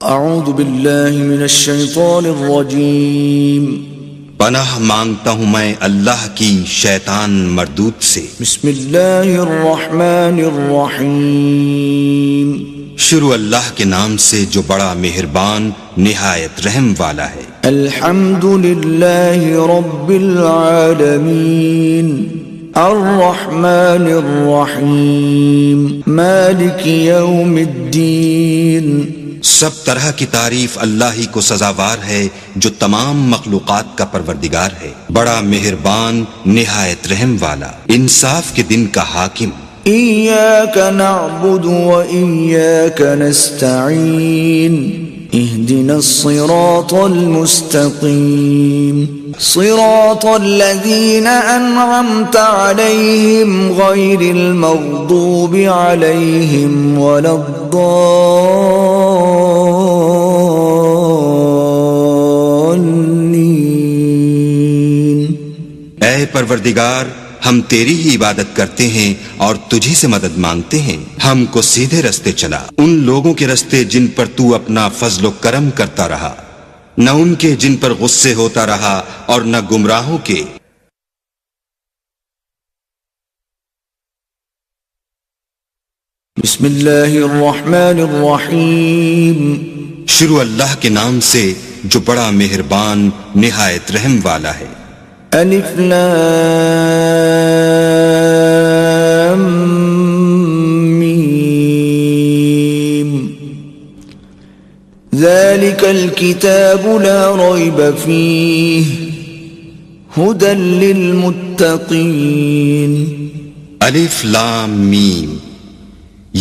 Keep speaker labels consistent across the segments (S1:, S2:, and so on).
S1: اعوذ باللہ من الشیطان الرجیم
S2: پناہ مانگتا ہوں میں اللہ کی شیطان مردود سے۔
S1: بسم اللہ الرحمن الرحیم
S2: شروع اللہ کے نام سے جو بڑا مہربان نہایت رحم والا ہے۔
S1: الحمد للہ رب العالمین الرحمن الرحیم مالک یوم الدین۔
S2: سب طرح کی تعریف اللہ ہی کو سزاوار ہے جو تمام مخلوقات کا پروردگار ہے، بڑا مہربان نہایت رحم والا، انصاف کے دن کا حاکم۔
S1: ایاک نعبد و ایاک نستعین اہدنا الصراط المستقیم صراط الذین انعمت علیہم غیر المغضوب علیہم ولا الضالین۔
S2: اے پروردگار، ہم تیری ہی عبادت کرتے ہیں اور تجھی سے مدد مانگتے ہیں، ہم کو سیدھے رستے چلا، ان لوگوں کے رستے جن پر تو اپنا فضل و کرم کرتا رہا، نہ ان کے جن پر غصے ہوتا رہا اور نہ گمراہوں کے۔
S1: بسم اللہ الرحمن الرحیم
S2: شروع اللہ کے نام سے جو بڑا مہربان نہایت رحم والا ہے۔
S1: الف لام میم ذلك الكتاب لا ريب فيه هدى للمتقين۔
S2: الف لام میم،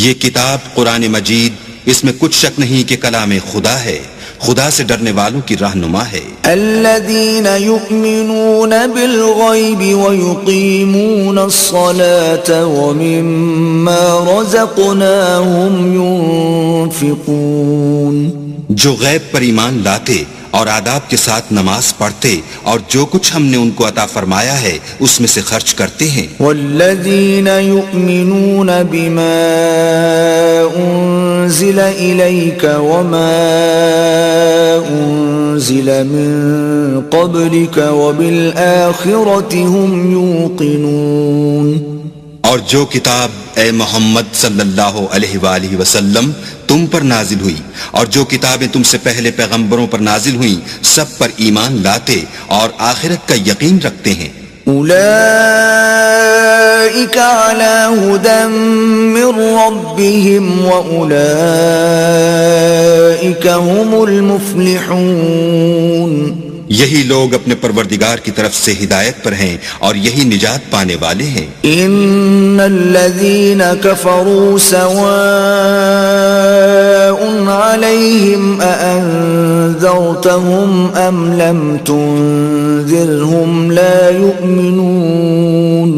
S2: یہ کتاب قرآن مجید، اس میں کچھ شک نہیں کہ کلام خدا ہے، خدا سے ڈرنے والوں کی رہنما ہے۔
S1: الذين يؤمنون بالغيب ويقيمون الصلاة ومما رزقناهم ينفقون،
S2: جو غیب پر ایمان لاتے اور آداب کے ساتھ نماز پڑھتے اور جو کچھ ہم نے ان کو عطا فرمایا ہے اس میں سے خرچ کرتے ہیں۔
S1: والذین یؤمنون بما انزل الیک وما انزل من قبلک وبالآخرة هم یوقنون،
S2: اور جو کتاب اے محمد صلی اللہ علیہ وآلہ وسلم تم پر نازل ہوئی اور جو کتابیں تم سے پہلے پیغمبروں پر نازل ہوئیں سب پر ایمان لاتے اور آخرت کا یقین رکھتے ہیں۔
S1: اولئک علی ھدی من ربہم واولئک ھم المفلحون،
S2: یہی لوگ اپنے پروردگار کی طرف سے ہدایت پر ہیں اور یہی نجات پانے والے ہیں۔
S1: ان الذین کفروا سواء علیہم اانذرتہم ام لم تنذرہم لا یؤمنون،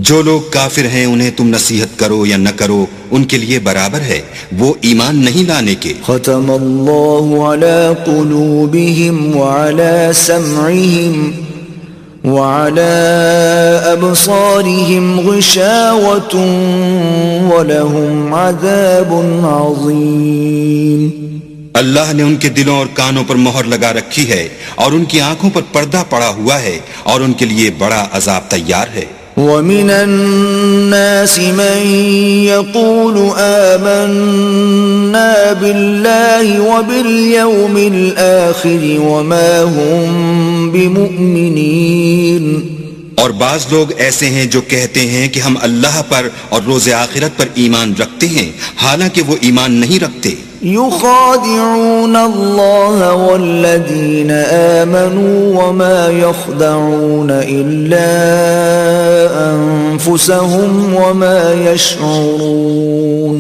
S2: جو لوگ کافر ہیں انہیں تم نصیحت کرو یا نہ کرو ان کے لیے برابر ہے، وہ ایمان نہیں لانے کے۔
S1: ختم اللہ علی قلوبہم وعلی سمعہم وعلی ابصارہم غشاوۃ ولہم عذاب عظیم۔
S2: اللہ نے ان کے دلوں اور کانوں پر مہر لگا رکھی ہے اور ان کی آنکھوں پر پردہ پڑا ہوا ہے اور ان کے لیے بڑا عذاب تیار ہے۔
S1: وَمِنَ النَّاسِ مَن يَقُولُ آمَنَّا بِاللَّهِ وَبِالْيَوْمِ الْآخِرِ وَمَا هُمْ بِمُؤْمِنِينَ،
S2: اور بعض لوگ ایسے ہیں جو کہتے ہیں کہ ہم اللہ پر اور روز آخرت پر ایمان رکھتے ہیں حالانکہ وہ ایمان نہیں رکھتے۔
S1: يخادعون الله والذين آمنوا وما يخدعون إلا أنفسهم وما يشعرون،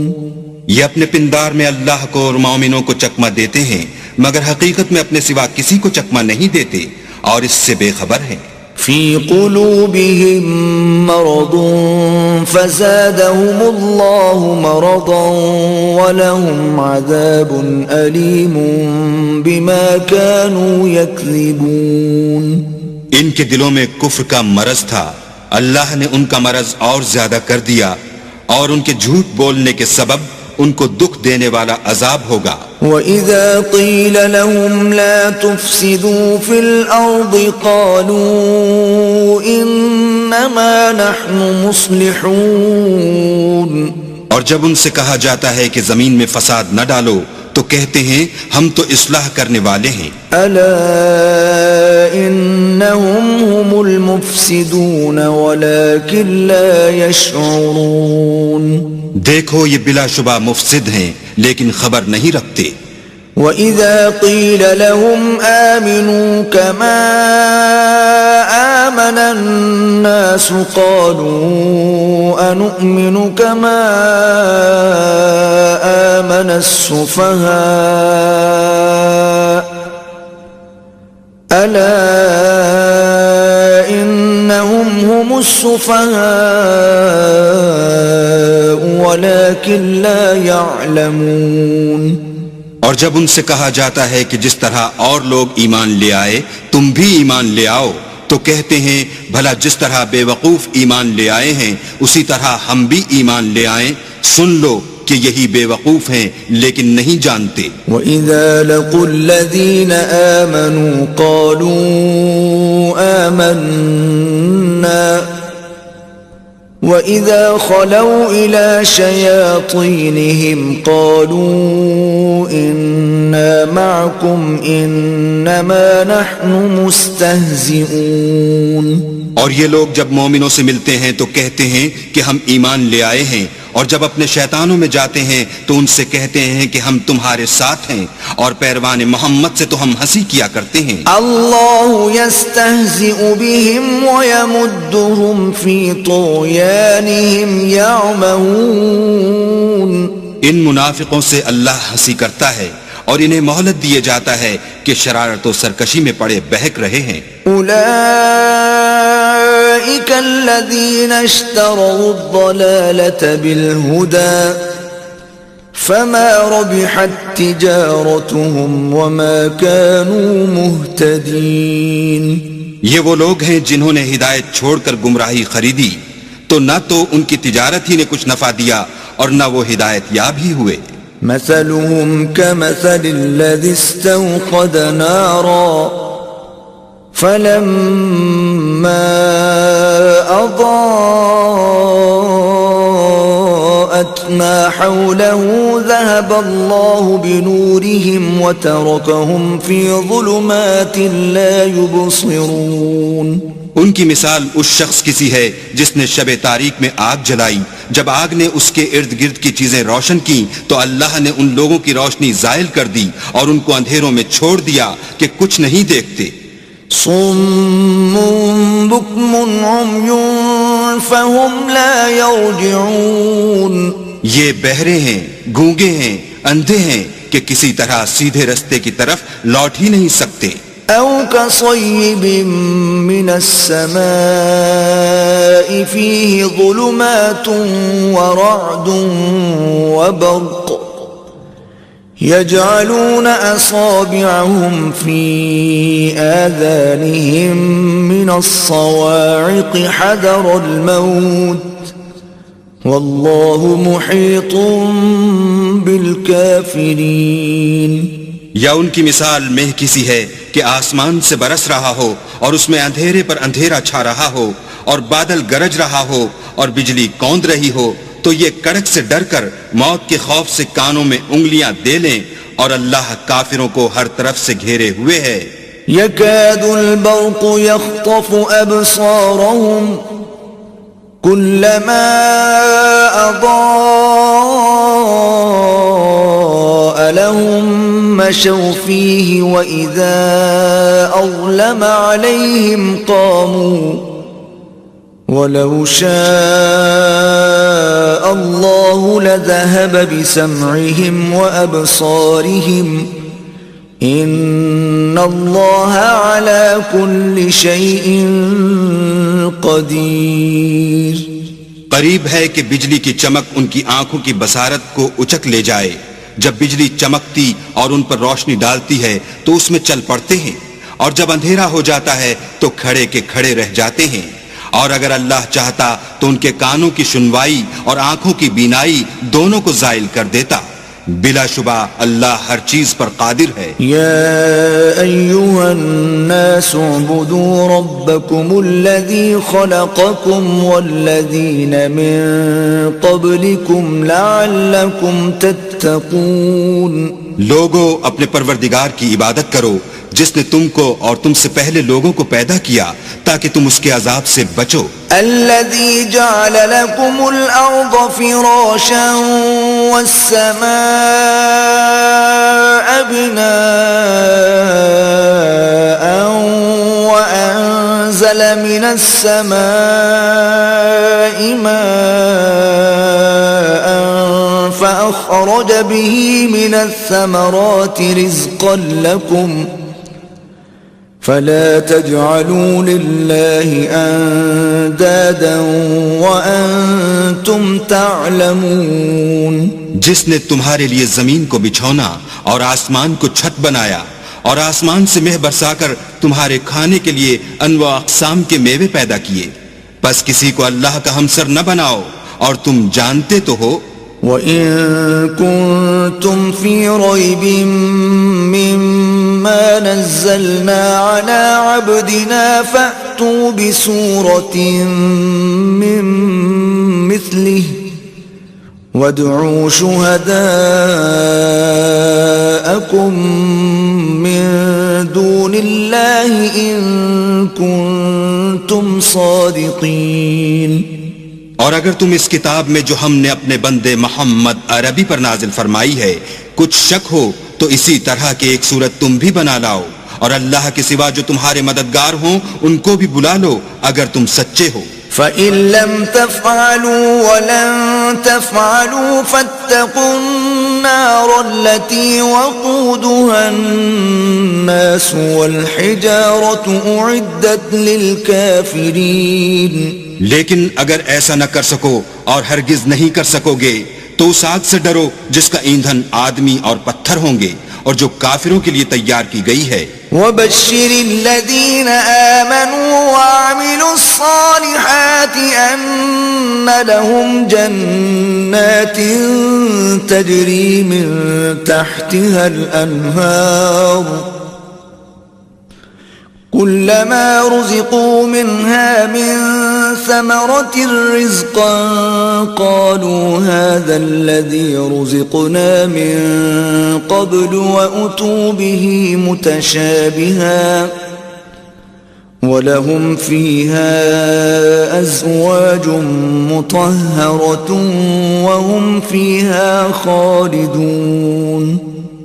S2: یہ اپنے پندار میں اللہ کو اور مومنوں کو چکمہ دیتے ہیں مگر حقیقت میں اپنے سوا کسی کو چکمہ نہیں دیتے اور اس سے بے خبر ہیں۔
S1: في قلوبهم مرض فزادهم الله مرضا ولهم عذاب أليم بما كانوا يكذبون،
S2: ان کے دلوں میں کفر کا مرض تھا، اللہ نے ان کا مرض اور زیادہ کر دیا اور ان کے جھوٹ بولنے کے سبب ان کو دکھ دینے والا عذاب ہوگا۔
S1: وَإِذَا قِيلَ لَهُمْ لَا تُفْسِدُوا فِي الْأَرْضِ قَالُوا إِنَّمَا نَحْنُ مُصْلِحُونَ،
S2: اور جب ان سے کہا جاتا ہے کہ زمین میں فساد نہ ڈالو تو کہتے ہیں ہم تو اصلاح کرنے والے ہیں۔
S1: أَلَا إِنَّهُمْ هُمُ الْمُفْسِدُونَ وَلَكِنْ لَا يَشْعُرُونَ،
S2: دیکھو یہ بلا شبہ مفسد ہیں لیکن خبر نہیں رکھتے۔
S1: وَإِذَا قِيلَ لَهُمْ آمِنُوا كَمَا آمَنَ النَّاسُ قَالُوا أَنُؤْمِنُ كَمَا آمَنَ السُّفَهَاءُ أَلَا إِنَّهُمْ هُمُ السُّفَهَاءُ وَلَكِنْ لَا يَعْلَمُونَ،
S2: اور جب ان سے کہا جاتا ہے کہ جس طرح اور لوگ ایمان لے آئے تم بھی ایمان لے آؤ تو کہتے ہیں بھلا جس طرح بے وقوف ایمان لے آئے ہیں اسی طرح ہم بھی ایمان لے آئیں، سن لو کہ یہی بے وقوف ہیں لیکن نہیں جانتے۔
S1: وَإِذَا لَقُوا الَّذِينَ آمَنُوا قَالُوا آمَنَّا وَإِذَا خَلَوْا إِلَى شَيَاطِينِهِمْ قَالُوا إِنَّا مَعَكُمْ إِنَّمَا نَحْنُ مُسْتَهْزِئُونَ،
S2: اور یہ لوگ جب مومنوں سے ملتے ہیں تو کہتے ہیں کہ ہم ایمان لے آئے ہیں، اور جب اپنے شیطانوں میں جاتے ہیں تو ان سے کہتے ہیں کہ ہم تمہارے ساتھ ہیں، اور پیروان محمد سے تو ہم ہنسی کیا کرتے ہیں۔
S1: اللہ یستہزئ بہم ویمدہم فی طغیانہم یعمہون،
S2: ان منافقوں سے اللہ ہنسی کرتا ہے اور انہیں مہلت دیے جاتا ہے کہ شرارت و سرکشی میں پڑے بہک رہے ہیں۔
S1: اولئک الذین اشتروا الضلالة بالہدى فما ربحت تجارتهم وما كانوا مہتدین،
S2: یہ وہ لوگ ہیں جنہوں نے ہدایت چھوڑ کر گمراہی خریدی تو نہ تو ان کی تجارت ہی نے کچھ نفع دیا اور نہ وہ ہدایت یاب ہی ہوئے۔
S1: مثلهم كمثل الذي استوقد نارا فلما أضاءت ما حوله ذهب الله بنورهم وتركهم في ظلمات لا يبصرون،
S2: ان کی مثال اس شخص کی سی ہے جس نے شب تاریک میں آگ جلائی، جب آگ نے اس کے ارد گرد کی چیزیں روشن کی تو اللہ نے ان لوگوں کی روشنی زائل کر دی اور ان کو اندھیروں میں چھوڑ دیا کہ کچھ نہیں دیکھتے۔
S1: صم بكم عمي فهم لا يرجعون،
S2: یہ بہرے ہیں، گونگے ہیں، اندھے ہیں کہ کسی طرح سیدھے رستے کی طرف لوٹ ہی نہیں سکتے۔
S1: أو كصيب من السماء فيه ظلمات ورعد وبرق يجعلون أصابعهم في آذانهم من الصواعق حذر الموت والله محيط بالكافرين،
S2: یا ان کی مثال مہ کسی ہے کہ آسمان سے برس رہا ہو اور اس میں اندھیرے پر اندھیرا چھا رہا ہو اور بادل گرج رہا ہو اور بجلی کوند رہی ہو تو یہ کڑک سے ڈر کر موت کے خوف سے کانوں میں انگلیاں دے لیں، اور اللہ کافروں کو ہر طرف سے گھیرے ہوئے ہے۔
S1: يكاد البرق يخطف أبصارهم كلما أضاء لهم مشوا فيه وإذا أظلم عليهم قاموا ولو شاء الله لذهب بسمعهم وأبصارهم إن الله على كل شيء قدير،
S2: قریب ہے کہ بجلی کی چمک ان کی آنکھوں کی بصارت کو اچک لے جائے، جب بجلی چمکتی اور ان پر روشنی ڈالتی ہے تو اس میں چل پڑتے ہیں، اور جب اندھیرا ہو جاتا ہے تو کھڑے کے کھڑے رہ جاتے ہیں۔ اور اگر اللہ چاہتا تو ان کے کانوں کی سنوائی اور آنکھوں کی بینائی دونوں کو زائل کر دیتا. بلا شبہ اللہ ہر چیز پر قادر ہے.
S1: يا أيها الناس اعبدوا ربكم الذي خلقكم والذين من قبلكم لعلكم تتقون.
S2: لوگو اپنے پروردگار کی عبادت کرو جس نے تم کو اور تم سے پہلے لوگوں کو پیدا کیا تاکہ تم اس کے عذاب سے بچو.
S1: الذي جعل لكم الأرض فراشا والسماء بناء وأنزل من السماء ماء فأخرج به من الثمرات رزقا لكم فلا تجعلوا لله اندادا وانتم تعلمون.
S2: جس نے تمہارے لیے زمین کو بچھونا اور آسمان کو چھت بنایا اور آسمان سے مہ برسا کر تمہارے کھانے کے لیے انواع اقسام کے میوے پیدا کیے، پس کسی کو اللہ کا ہمسر نہ بناؤ اور تم جانتے تو ہو.
S1: وَإِن كُنتُمْ فِي رَيْبٍ مِّمَّا نَزَّلْنَا عَلَىٰ عَبْدِنَا فَأْتُوا بِسُورَةٍ مِّن مِّثْلِهِ وَادْعُوا شُهَدَاءَكُم مِّن دُونِ اللَّهِ إِن كُنتُمْ صَادِقِينَ.
S2: اور اگر تم اس کتاب میں جو ہم نے اپنے بندے محمد عربی پر نازل فرمائی ہے کچھ شک ہو تو اسی طرح کی ایک صورت تم بھی بنا لاؤ اور اللہ کے سوا جو تمہارے مددگار ہوں ان کو بھی بلا لو اگر تم سچے ہو.
S1: فَإِن لَّمْ تَفْعَلُوا وَلَن تَفْعَلُوا فَاتَّقُوا النَّارَ الَّتِي وَقُودُهَا النَّاسُ وَالْحِجَارَةُ أُعِدَّتْ لِلْكَافِرِينَ.
S2: لیکن اگر ایسا نہ کر سکو اور ہرگز نہیں کر سکو گے تو اس آگ سے ڈرو جس کا ایندھن آدمی اور پتھر ہوں گے اور جو کافروں کے لیے تیار کی گئی ہے.
S1: وَبَشِّرِ الَّذِينَ آمَنُوا وَعَمِلُوا الصَّالِحَاتِ أَنَّ لَهُمْ جَنَّاتٍ تَجْرِي مِن تَحْتِهَا الْأَنْهَارُ كُلَّمَا رُزِقُوا مِنْهَا مِن ثَمَرَةٍ رِزْقًا قَالُوا هَذَا الَّذِي رُزِقْنَا مِن قَبْلُ وَأُتُوا بِهِ مُتَشَابِهًا وَلَهُمْ فِيهَا أَزْوَاجٌ مُطَهَّرَةٌ وَهُمْ فِيهَا خَالِدُونَ.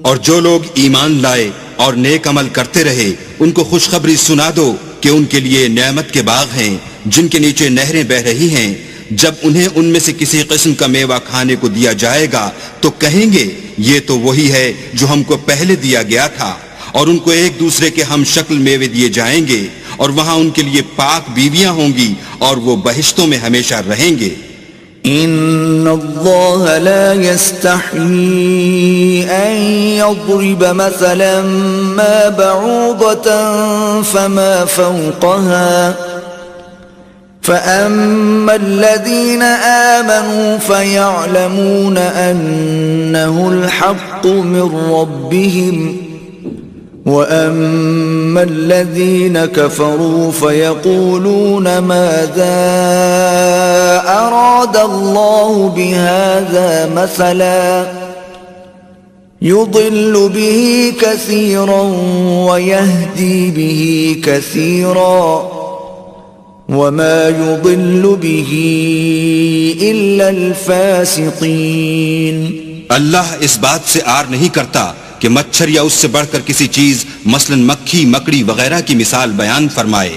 S2: اور جو لوگ ایمان لائے اور نیک عمل کرتے رہے ان کو خوشخبری سنا دو کہ ان کے لیے نعمت کے باغ ہیں جن کے نیچے نہریں بہ رہی ہیں. جب انہیں ان میں سے کسی قسم کا میوہ کھانے کو دیا جائے گا تو کہیں گے یہ تو وہی ہے جو ہم کو پہلے دیا گیا تھا، اور ان کو ایک دوسرے کے ہم شکل میوے دیے جائیں گے اور وہاں ان کے لیے پاک بیویاں ہوں گی اور وہ بہشتوں میں ہمیشہ رہیں گے.
S1: ان اللہ لا يستحيي ان يضرب مثلا ما بعوضة فما فوقها فأما الذين آمنوا فيعلمون أنه الحق من ربهم وَأَمَّا الَّذِينَ كَفَرُوا فَيَقُولُونَ مَاذَا أَرَادَ اللَّهُ بِهَذَا مَثَلًا يُضِلُّ بِهِ كَثِيرًا وَيَهْدِي بِهِ كَثِيرًا وَمَا يُضِلُّ بِهِ إِلَّا الْفَاسِقِينَ.
S2: اللہ اس بات سے آر نہیں کرتا کہ مچھر یا اس سے بڑھ کر کسی چیز مثلا مکھی مکڑی وغیرہ کی مثال بیان فرمائے.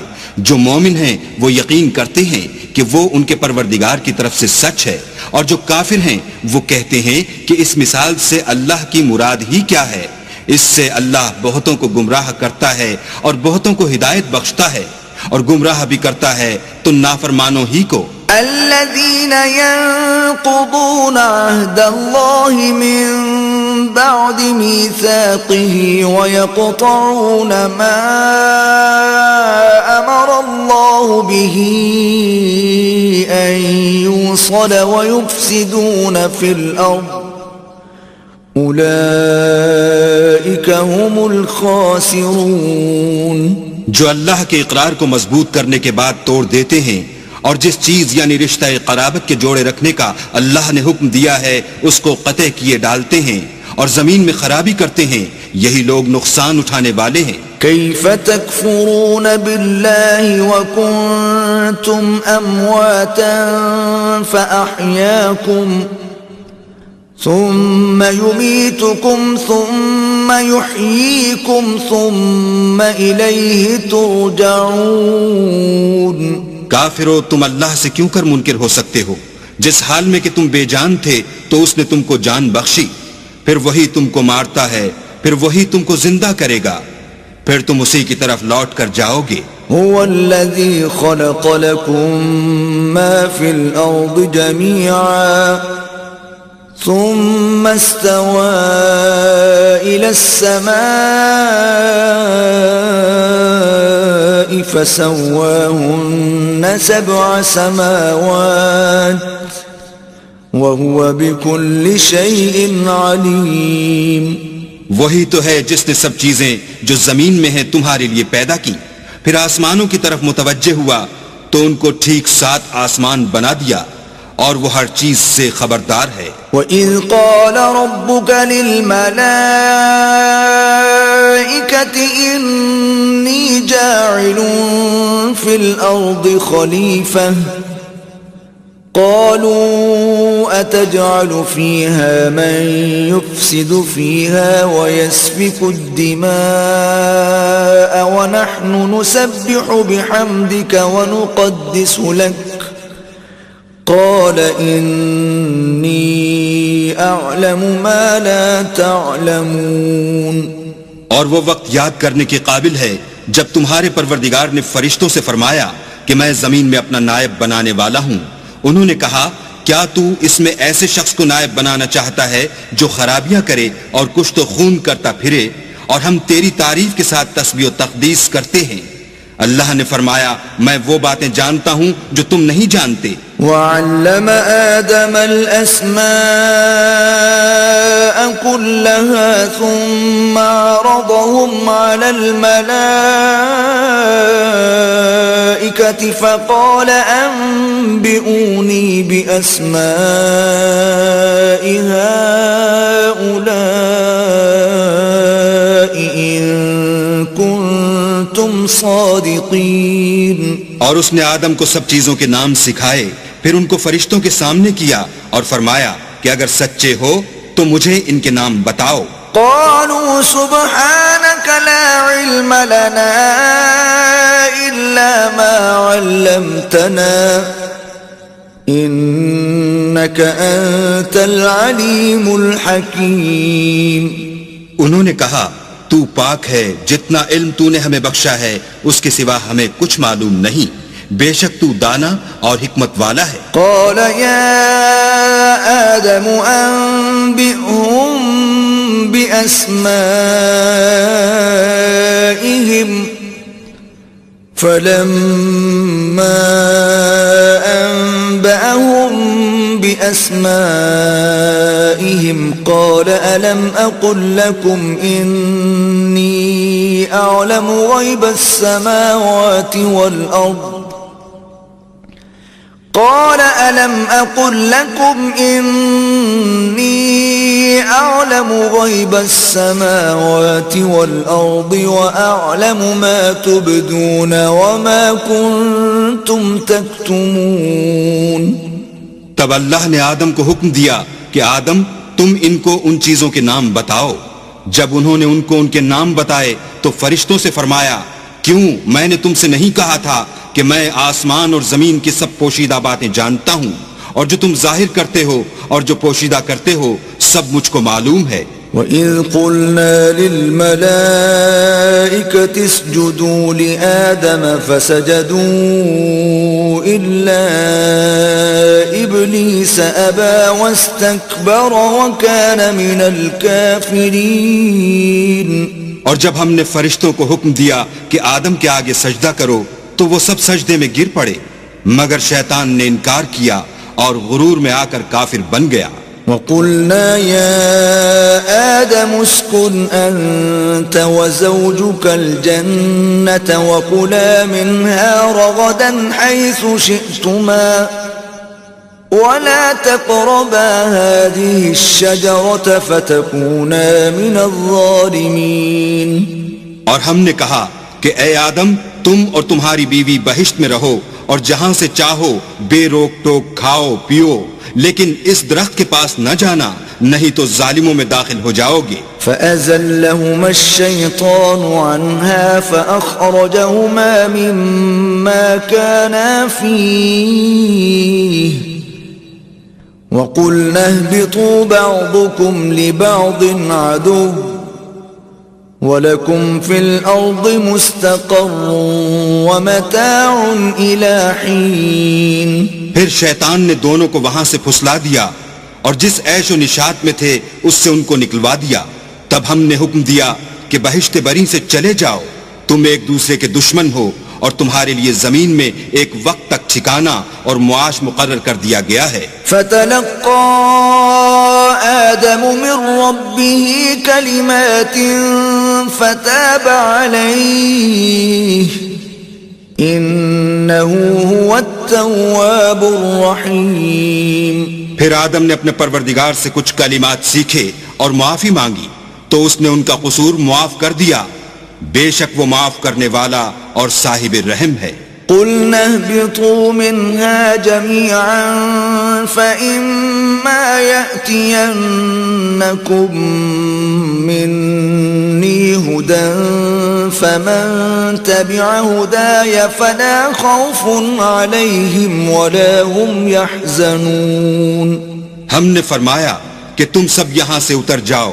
S2: جو مومن ہیں وہ یقین کرتے ہیں کہ وہ ان کے پروردگار کی طرف سے سچ ہے، اور جو کافر ہیں وہ کہتے ہیں کہ اس مثال سے اللہ کی مراد ہی کیا ہے. اس سے اللہ بہتوں کو گمراہ کرتا ہے اور بہتوں کو ہدایت بخشتا ہے، اور گمراہ بھی کرتا ہے تو نافرمانوں ہی کو.
S1: الذين ينقضون عهد الله من بعد ميثاقه ويقطعون ما أمر الله به أن يوصل ويفسدون في الأرض أولئك هم الخاسرون.
S2: جو اللہ کے اقرار کو مضبوط کرنے کے بعد توڑ دیتے ہیں اور جس چیز یعنی رشتہ قرابت کے جوڑے رکھنے کا اللہ نے حکم دیا ہے اس کو قطع کیے ڈالتے ہیں اور زمین میں خرابی کرتے ہیں، یہی لوگ نقصان اٹھانے والے ہیں.
S1: كيف تكفرون بالله وكنتم أمواتا فأحياكم ثم يميتكم ثم يحييكم ثم إليه ترجعون.
S2: کافرو، تم اللہ سے کیوں کر منکر ہو سکتے ہو؟ جس حال میں کہ تم بے جان تھے تو اس نے تم کو جان بخشی، پھر وہی تم کو مارتا ہے، پھر وہی تم کو زندہ کرے گا، پھر تم اسی کی طرف لوٹ کر جاؤ گے.
S1: هو الذي خلق لكم ما في الأرض جميعا ثم استوى إلى السماء فسواهن 7 سماوات وهو بكل شيء عليم.
S2: وہی تو ہے جس نے سب چیزیں جو زمین میں ہیں تمہارے لیے پیدا کی، پھر آسمانوں کی طرف متوجہ ہوا تو ان کو ٹھیک 7 آسمان بنا دیا، اور وہ ہر چیز سے خبردار ہے.
S1: وَإِذْ قَالَ رَبُّكَ لِلْمَلَائِكَةِ إِنِّي جَاعِلٌ فِي الْأَرْضِ خَلِيفَةً قالوا أتجعل فيها من يفسد فيها ويسفك الدماء ونحن نسبح بحمدك ونقدس لك قال إني أعلم ما لا تعلمون.
S2: اور وہ وقت یاد کرنے کے قابل ہے جب تمہارے پروردگار نے فرشتوں سے فرمایا کہ میں زمین میں اپنا نائب بنانے والا ہوں. انہوں نے کہا کیا تو اس میں ایسے شخص کو نائب بنانا چاہتا ہے جو خرابیاں کرے اور کچھ تو خون کرتا پھرے، اور ہم تیری تعریف کے ساتھ تسبیح و تقدیس کرتے ہیں. اللہ نے فرمایا میں وہ باتیں جانتا ہوں جو تم نہیں جانتے.
S1: وَعَلَّمَ آدَمَ الْأَسْمَاءَ كُلَّهَا ثُمَّ عَرَضَهُمْ عَلَى الْمَلَائِكَةِ فَقَالَ أَنبِئُونِي بِأَسْمَاءِ هَؤُلَاءِ إِن كُنتُمْ صَادِقِينَ.
S2: اور اس نے آدم کو سب چیزوں کے نام سکھائے، پھر ان کو فرشتوں کے سامنے کیا اور فرمایا کہ اگر سچے ہو تو مجھے ان کے نام بتاؤ.
S1: قالوا سبحانك لا علم لنا إلا ما علمتنا إنك أنت العليم الحكيم.
S2: انہوں نے کہا تو پاک ہے، جتنا علم تو نے ہمیں بخشا ہے اس کے سوا ہمیں کچھ معلوم نہیں، بے شک تو دانا اور حکمت والا ہے.
S1: قال يا آدم أنبئهم بأسمائهم فلما أنبأهم بأسمائهم قال ألم أقل لكم إني أعلم غيب السماوات والأرض قال ألم أقل لكم إني أعلم غيب السماوات والأرض وأعلم ما تبدون وما كنتم تكتمون.
S2: تب اللہ نے آدم کو حکم دیا کہ آدم تم ان کو ان چیزوں کے نام بتاؤ. جب انہوں نے ان کو ان کے نام بتائے تو فرشتوں سے فرمایا کیوں میں نے تم سے نہیں کہا تھا کہ میں آسمان اور زمین کی سب پوشیدہ باتیں جانتا ہوں، اور جو تم ظاہر کرتے ہو اور جو پوشیدہ کرتے ہو سب مجھ کو معلوم ہے.
S1: وَإِذْ قُلْنَا لِلْمَلَائِكَةِ اسْجُدُوا لِآدَمَ فَسَجَدُوا إِلَّا إِبْلِيسَ أَبَى وَاسْتَكْبَرَ وَكَانَ مِنَ الْكَافِرِينَ.
S2: اور جب ہم نے فرشتوں کو حکم دیا کہ آدم کے آگے سجدہ کرو تو وہ سب سجدے میں گر پڑے مگر شیطان نے انکار کیا اور غرور میں آ کر کافر بن گیا.
S1: وَقُلْنَا يَا آدَمُ اسْكُنْ أَنْتَ وَزَوْجُكَ الْجَنَّةَ وَكُلَا مِنْهَا رَغَدًا حَيْثُ شِئْتُمَا وَلَا تَقْرَبَا هَذِهِ الشَّجَرَةَ فَتَكُونَا مِنَ الظَّالِمِينَ.
S2: اور ہم نے کہا کہ اے آدم تم اور تمہاری بیوی بہشت میں رہو اور جہاں سے چاہو بے روک ٹوک کھاؤ پیو لیکن اس درخت کے پاس نہ جانا نہیں تو ظالموں میں داخل ہو جاؤ گے.
S1: فَأَزَلَّهُمَا الشَّيْطَانُ عَنْهَا فَأَخْرَجَهُمَا مِمَّا كَانَا فِيهِ وَقُلْنَا اهْبِطُوا بَعْضُكُمْ لِبَعْضٍ عَدُوٌّ وَلَكُمْ فِي الْأَرْضِ مُسْتَقَرٌّ وَمَتَاعٌ إِلَى حِينٍ.
S2: پھر شیطان نے دونوں کو وہاں سے پھسلا دیا اور جس عیش و نشاط میں تھے اس سے ان کو نکلوا دیا. تب ہم نے حکم دیا کہ بہشت بری سے چلے جاؤ تم ایک دوسرے کے دشمن ہو اور تمہارے لیے زمین میں ایک وقت تک ٹھکانہ اور معاش مقرر کر دیا گیا ہے.
S1: فَتَلَقَّى آدَمُ مِن رَّبِّهِ كَلِمَاتٍ فَتَابَ عَلَيْهِ إِنَّهُ هُوَ التَّوَّابُ الرَّحِيمُ.
S2: پھر آدم نے اپنے پروردگار سے کچھ کلمات سیکھے اور معافی مانگی تو اس نے ان کا قصور معاف کر دیا بے شک وہ معاف کرنے والا اور صاحب رحم ہے.
S1: قُلْنَا اهْبِطُوا مِنْهَا جَمِيعًا فَإِمَّا يَأْتِيَنَّكُمْ مِنِّي هُدًى فَمَنْ تَبِعَ هُدَايَ فَلَا خَوْفٌ عَلَيْهِمْ وَلَا هُمْ يَحْزَنُونَ.
S2: ہم نے فرمایا کہ تم سب یہاں سے اتر جاؤ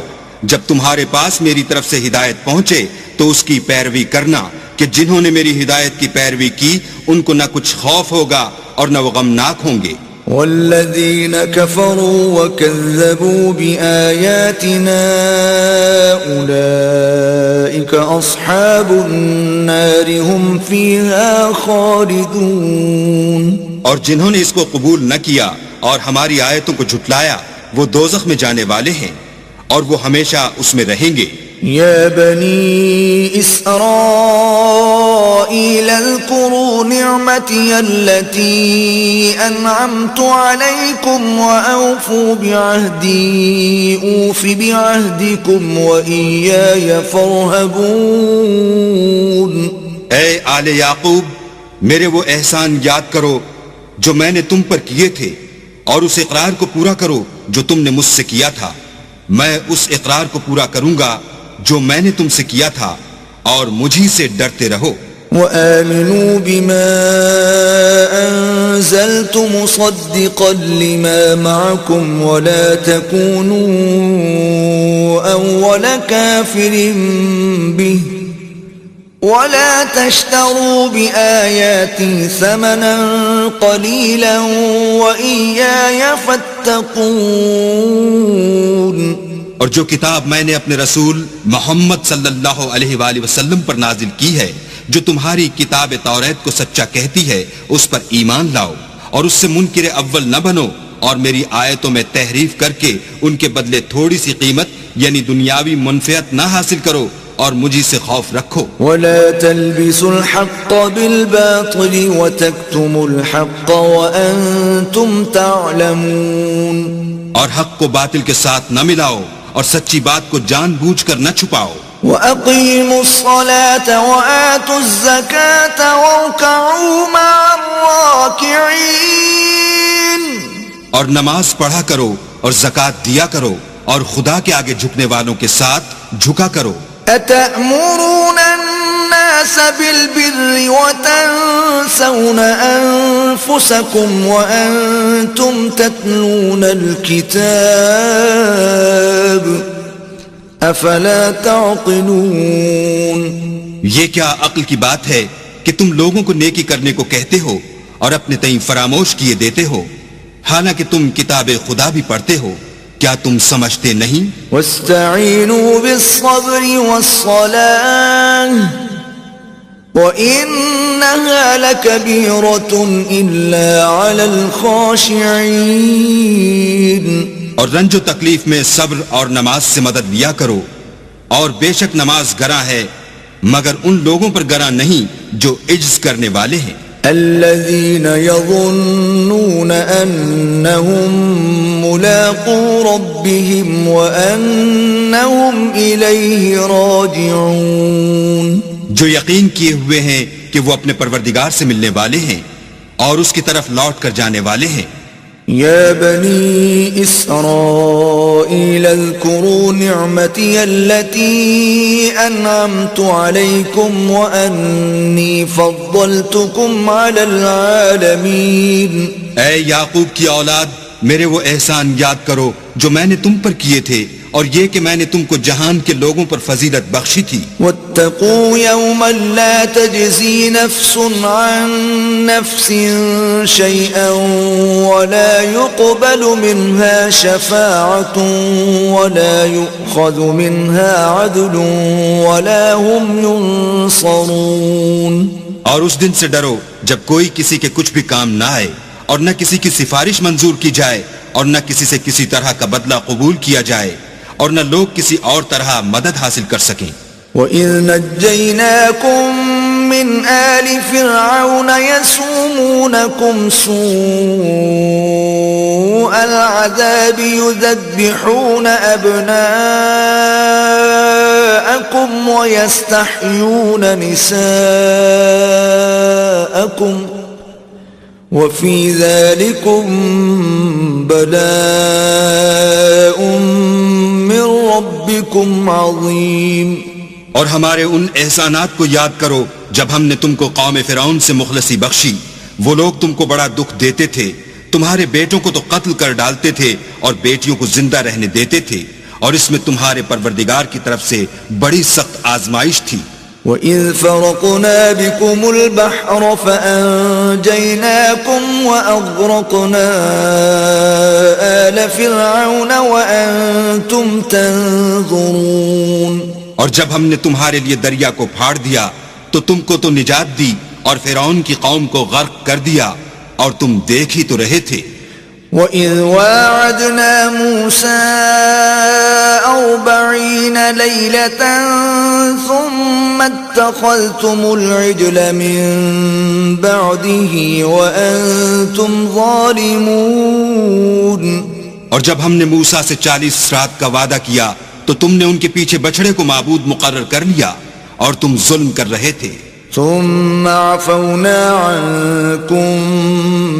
S2: جب تمہارے پاس میری طرف سے ہدایت پہنچے تو اس کی پیروی کرنا کہ جنہوں نے میری ہدایت کی پیروی کی ان کو نہ کچھ خوف ہوگا اور نہ وہ غمناک ہوں گے.
S1: والذین کفروا وکذبوا بآیاتنا اولئک اصحاب النار هم فیہا خالدون.
S2: اور جنہوں نے اس کو قبول نہ کیا اور ہماری آیتوں کو جھٹلایا وہ دوزخ میں جانے والے ہیں اور وہ ہمیشہ اس میں رہیں گے.
S1: یا بنی اسرائیل اذکروا نعمتی التي انعمت علیکم واوفوا بعہدی اوف بعہدکم وإیای فارہبون.
S2: اے آل یعقوب میرے وہ احسان یاد کرو جو میں نے تم پر کیے تھے اور اس اقرار کو پورا کرو جو تم نے مجھ سے کیا تھا. میں اس اقرار کو پورا کروں گا جو میں نے تم سے کیا تھا اور مجھی سے ڈرتے رہو.
S1: وآمنوا بما أنزلت مصدقا لما معكم ولا تكونوا أول كافر به ولا تشتروا بآياتي ثمنا قليلا وإياي فاتقون.
S2: اور جو کتاب میں نے اپنے رسول محمد صلی اللہ علیہ وآلہ وسلم پر نازل کی ہے جو تمہاری کتاب توریت کو سچا کہتی ہے اس پر ایمان لاؤ اور اس سے منکر اول نہ بنو اور میری آیتوں میں تحریف کر کے ان کے بدلے تھوڑی سی قیمت یعنی دنیاوی منفعت نہ حاصل کرو اور مجھی سے خوف رکھو.
S1: ولا تلبسوا الحق بالباطل وتكتموا الحق وانتم تعلمون.
S2: اور حق کو باطل کے ساتھ نہ ملاؤ اور سچی بات کو جان بوجھ کر نہ چھپاؤ.
S1: وَأَقِيمُوا الصَّلَاةَ وَآتُوا الزَّكَاةَ وَارْكَعُوا مَعَ الرَّاكِعِينَ.
S2: اور نماز پڑھا کرو اور زکوٰۃ دیا کرو اور خدا کے آگے جھکنے والوں کے ساتھ جھکا کرو.
S1: أَتَأْمُرُونَ النَّاسَ بِالْبِرِّ وَتَنْسَوْنَ أَنفُسَكُمْ وَأَنْتُمْ تَتْلُونَ الْكِتَابَ أَفَلَا تَعْقِلُونَ.
S2: یہ کیا عقل کی بات ہے کہ تم لوگوں کو نیکی کرنے کو کہتے ہو اور اپنے تئیں فراموش کیے دیتے ہو حالانکہ تم کتاب خدا بھی پڑھتے ہو. کیا تم سمجھتے نہیں؟
S1: وَاسْتَعِينُوا بِالصَّبْرِ وَالصَّلَاةِ وَإِنَّهَا لَكَبِيرَةٌ إِلَّا عَلَى الْخَاشِعِينَ
S2: اور رنج و تکلیف میں صبر اور نماز سے مدد لیا کرو، اور بے شک نماز گراں ہے مگر ان لوگوں پر گراں نہیں جو عجز کرنے والے ہیں،
S1: الذين يظنون أنهم ملاقو ربهم وأنهم إليه راجعون،
S2: جو یقین کیے ہوئے ہیں کہ وہ اپنے پروردگار سے ملنے والے ہیں اور اس کی طرف لوٹ کر جانے والے ہیں۔
S1: يا بني إسرائيل اذكروا نعمتي التي أنعمت عليكم وأني فضلتكم على العالمين۔
S2: اے یعقوب کی اولاد، میرے وہ احسان یاد کرو جو میں نے تم پر کیے تھے، اور یہ کہ میں نے تم کو جہان کے لوگوں پر فضیلت بخشی تھی۔
S1: واتقوا يوما لا تجزي نفس عن نفس شيئا ولا يقبل منها شفاعة ولا يؤخذ منها عدل ولا هم ينصرون۔
S2: اور اس دن سے ڈرو جب کوئی کسی کے کچھ بھی کام نہ آئے، اور نہ کسی کی سفارش منظور کی جائے، اور نہ کسی سے کسی طرح کا بدلہ قبول کیا جائے، اور نہ لوگ کسی اور طرح مدد حاصل کر سکیں۔
S1: وَإِذْ نَجَّيْنَاكُمْ مِنْ آلِ فِرْعَوْنَ يَسُومُونَكُمْ سُوءَ الْعَذَابِ يُذَبِّحُونَ أَبْنَاءَكُمْ وَيَسْتَحْيُونَ نِسَاءَكُمْ وَفِي ذَلِكُمْ بَلَاءٌ مِّن رَبِّكُمْ عَظِيمٌ۔
S2: اور ہمارے ان احسانات کو یاد کرو جب ہم نے تم کو قوم فرعون سے مخلصی بخشی، وہ لوگ تم کو بڑا دکھ دیتے تھے، تمہارے بیٹوں کو تو قتل کر ڈالتے تھے اور بیٹیوں کو زندہ رہنے دیتے تھے، اور اس میں تمہارے پروردگار کی طرف سے بڑی سخت آزمائش تھی۔
S1: وَإِذْ فَرَقْنَا بِكُمُ الْبَحْرَ فَأَنْجَيْنَاكُمْ وَأَغْرَقْنَا آلَ فِرْعَوْنَ وَأَنْتُمْ تَنْظُرُونَ۔
S2: اور جب ہم نے تمہارے لیے دریا کو پھاڑ دیا تو تم کو تو نجات دی، اور فرعون کی قوم کو غرق کر دیا اور تم دیکھ ہی تو رہے تھے۔
S1: وَإِذْ وَاعَدْنَا مُوسَىٰ 40 لَيْلَةً ثُمَّ اتَّخَذْتُمُ الْعِجْلَ مِن بَعْدِهِ وَأَنْتُمْ ظَالِمُونَ۔
S2: اور جب ہم نے موسیٰ سے 40 رات کا وعدہ کیا تو تم نے ان کے پیچھے بچھڑے کو معبود مقرر کر لیا اور تم ظلم کر رہے تھے۔
S1: ثم عفونا عنكم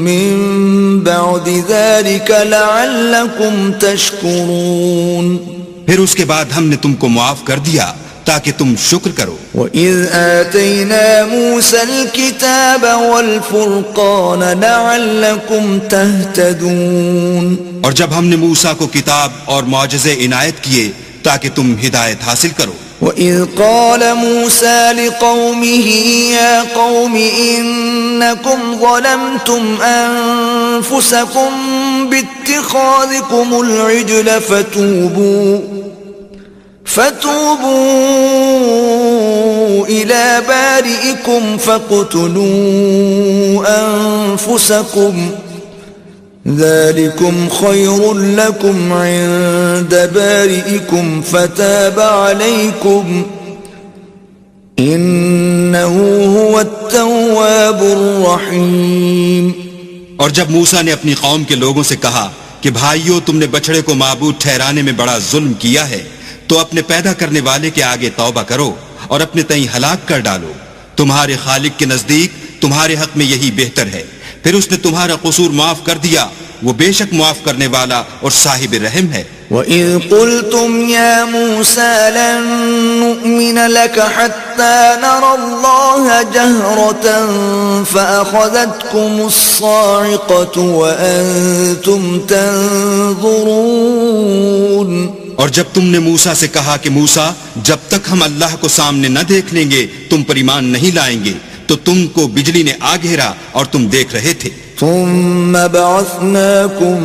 S1: من بعد ذلك لعلكم تشكرون۔
S2: پھر اس کے بعد ہم نے تم کو معاف کر دیا تاکہ تم شکر کرو۔
S1: وَإِذْ آتَيْنَا مُوسَى الْكِتَابَ وَالْفُرْقَانَ لَعَلَّكُمْ تَهْتَدُونَ۔
S2: اور جب ہم نے موسیٰ کو کتاب اور معجزے عنایت کیے تاکہ تم ہدایت حاصل کرو۔
S1: وَإِذْ قَالَ مُوسَى لِقَوْمِهِ يَا قَوْمِ إِنَّكُمْ ظَلَمْتُمْ أَنفُسَكُمْ بِاتِّخَاذِكُمُ الْعِجْلَ فَتُوبُوا إِلَى بَارِئِكُمْ فَاقْتُلُوا أَنفُسَكُمْ ذَلِكُمْ خَيْرٌ لَكُمْ عِندَ بَارِئِكُمْ فَتَابَ عَلَيْكُمْ إِنَّهُ هُوَ التَّوَّابُ الرَّحِيمُ۔
S2: اور جب موسیٰ نے اپنی قوم کے لوگوں سے کہا کہ بھائیو، تم نے بچھڑے کو معبود ٹھہرانے میں بڑا ظلم کیا ہے، تو اپنے پیدا کرنے والے کے آگے توبہ کرو اور اپنے تئیں ہلاک کر ڈالو، تمہارے خالق کے نزدیک تمہارے حق میں یہی بہتر ہے۔ پھر اس نے تمہارا قصور معاف کر دیا، وہ بے شک معاف کرنے والا اور صاحب رحم ہے۔
S1: وَإِذْ قُلْتُمْ يَا مُوسَى لَن نُّؤْمِنَ لَكَ حَتَّى نَرَى اللَّهَ جَهْرَةً فَأَخَذَتْكُمُ الصَّاعِقَةُ وَأَنْتُمْ تَنْظُرُونَ۔
S2: اور جب تم نے موسیٰ سے کہا کہ موسیٰ، جب تک ہم اللہ کو سامنے نہ دیکھ لیں گے تم پر ایمان نہیں لائیں گے، تو تم کو بجلی نے آ گھیرا اور تم دیکھ رہے تھے۔
S1: ثم بعثناكم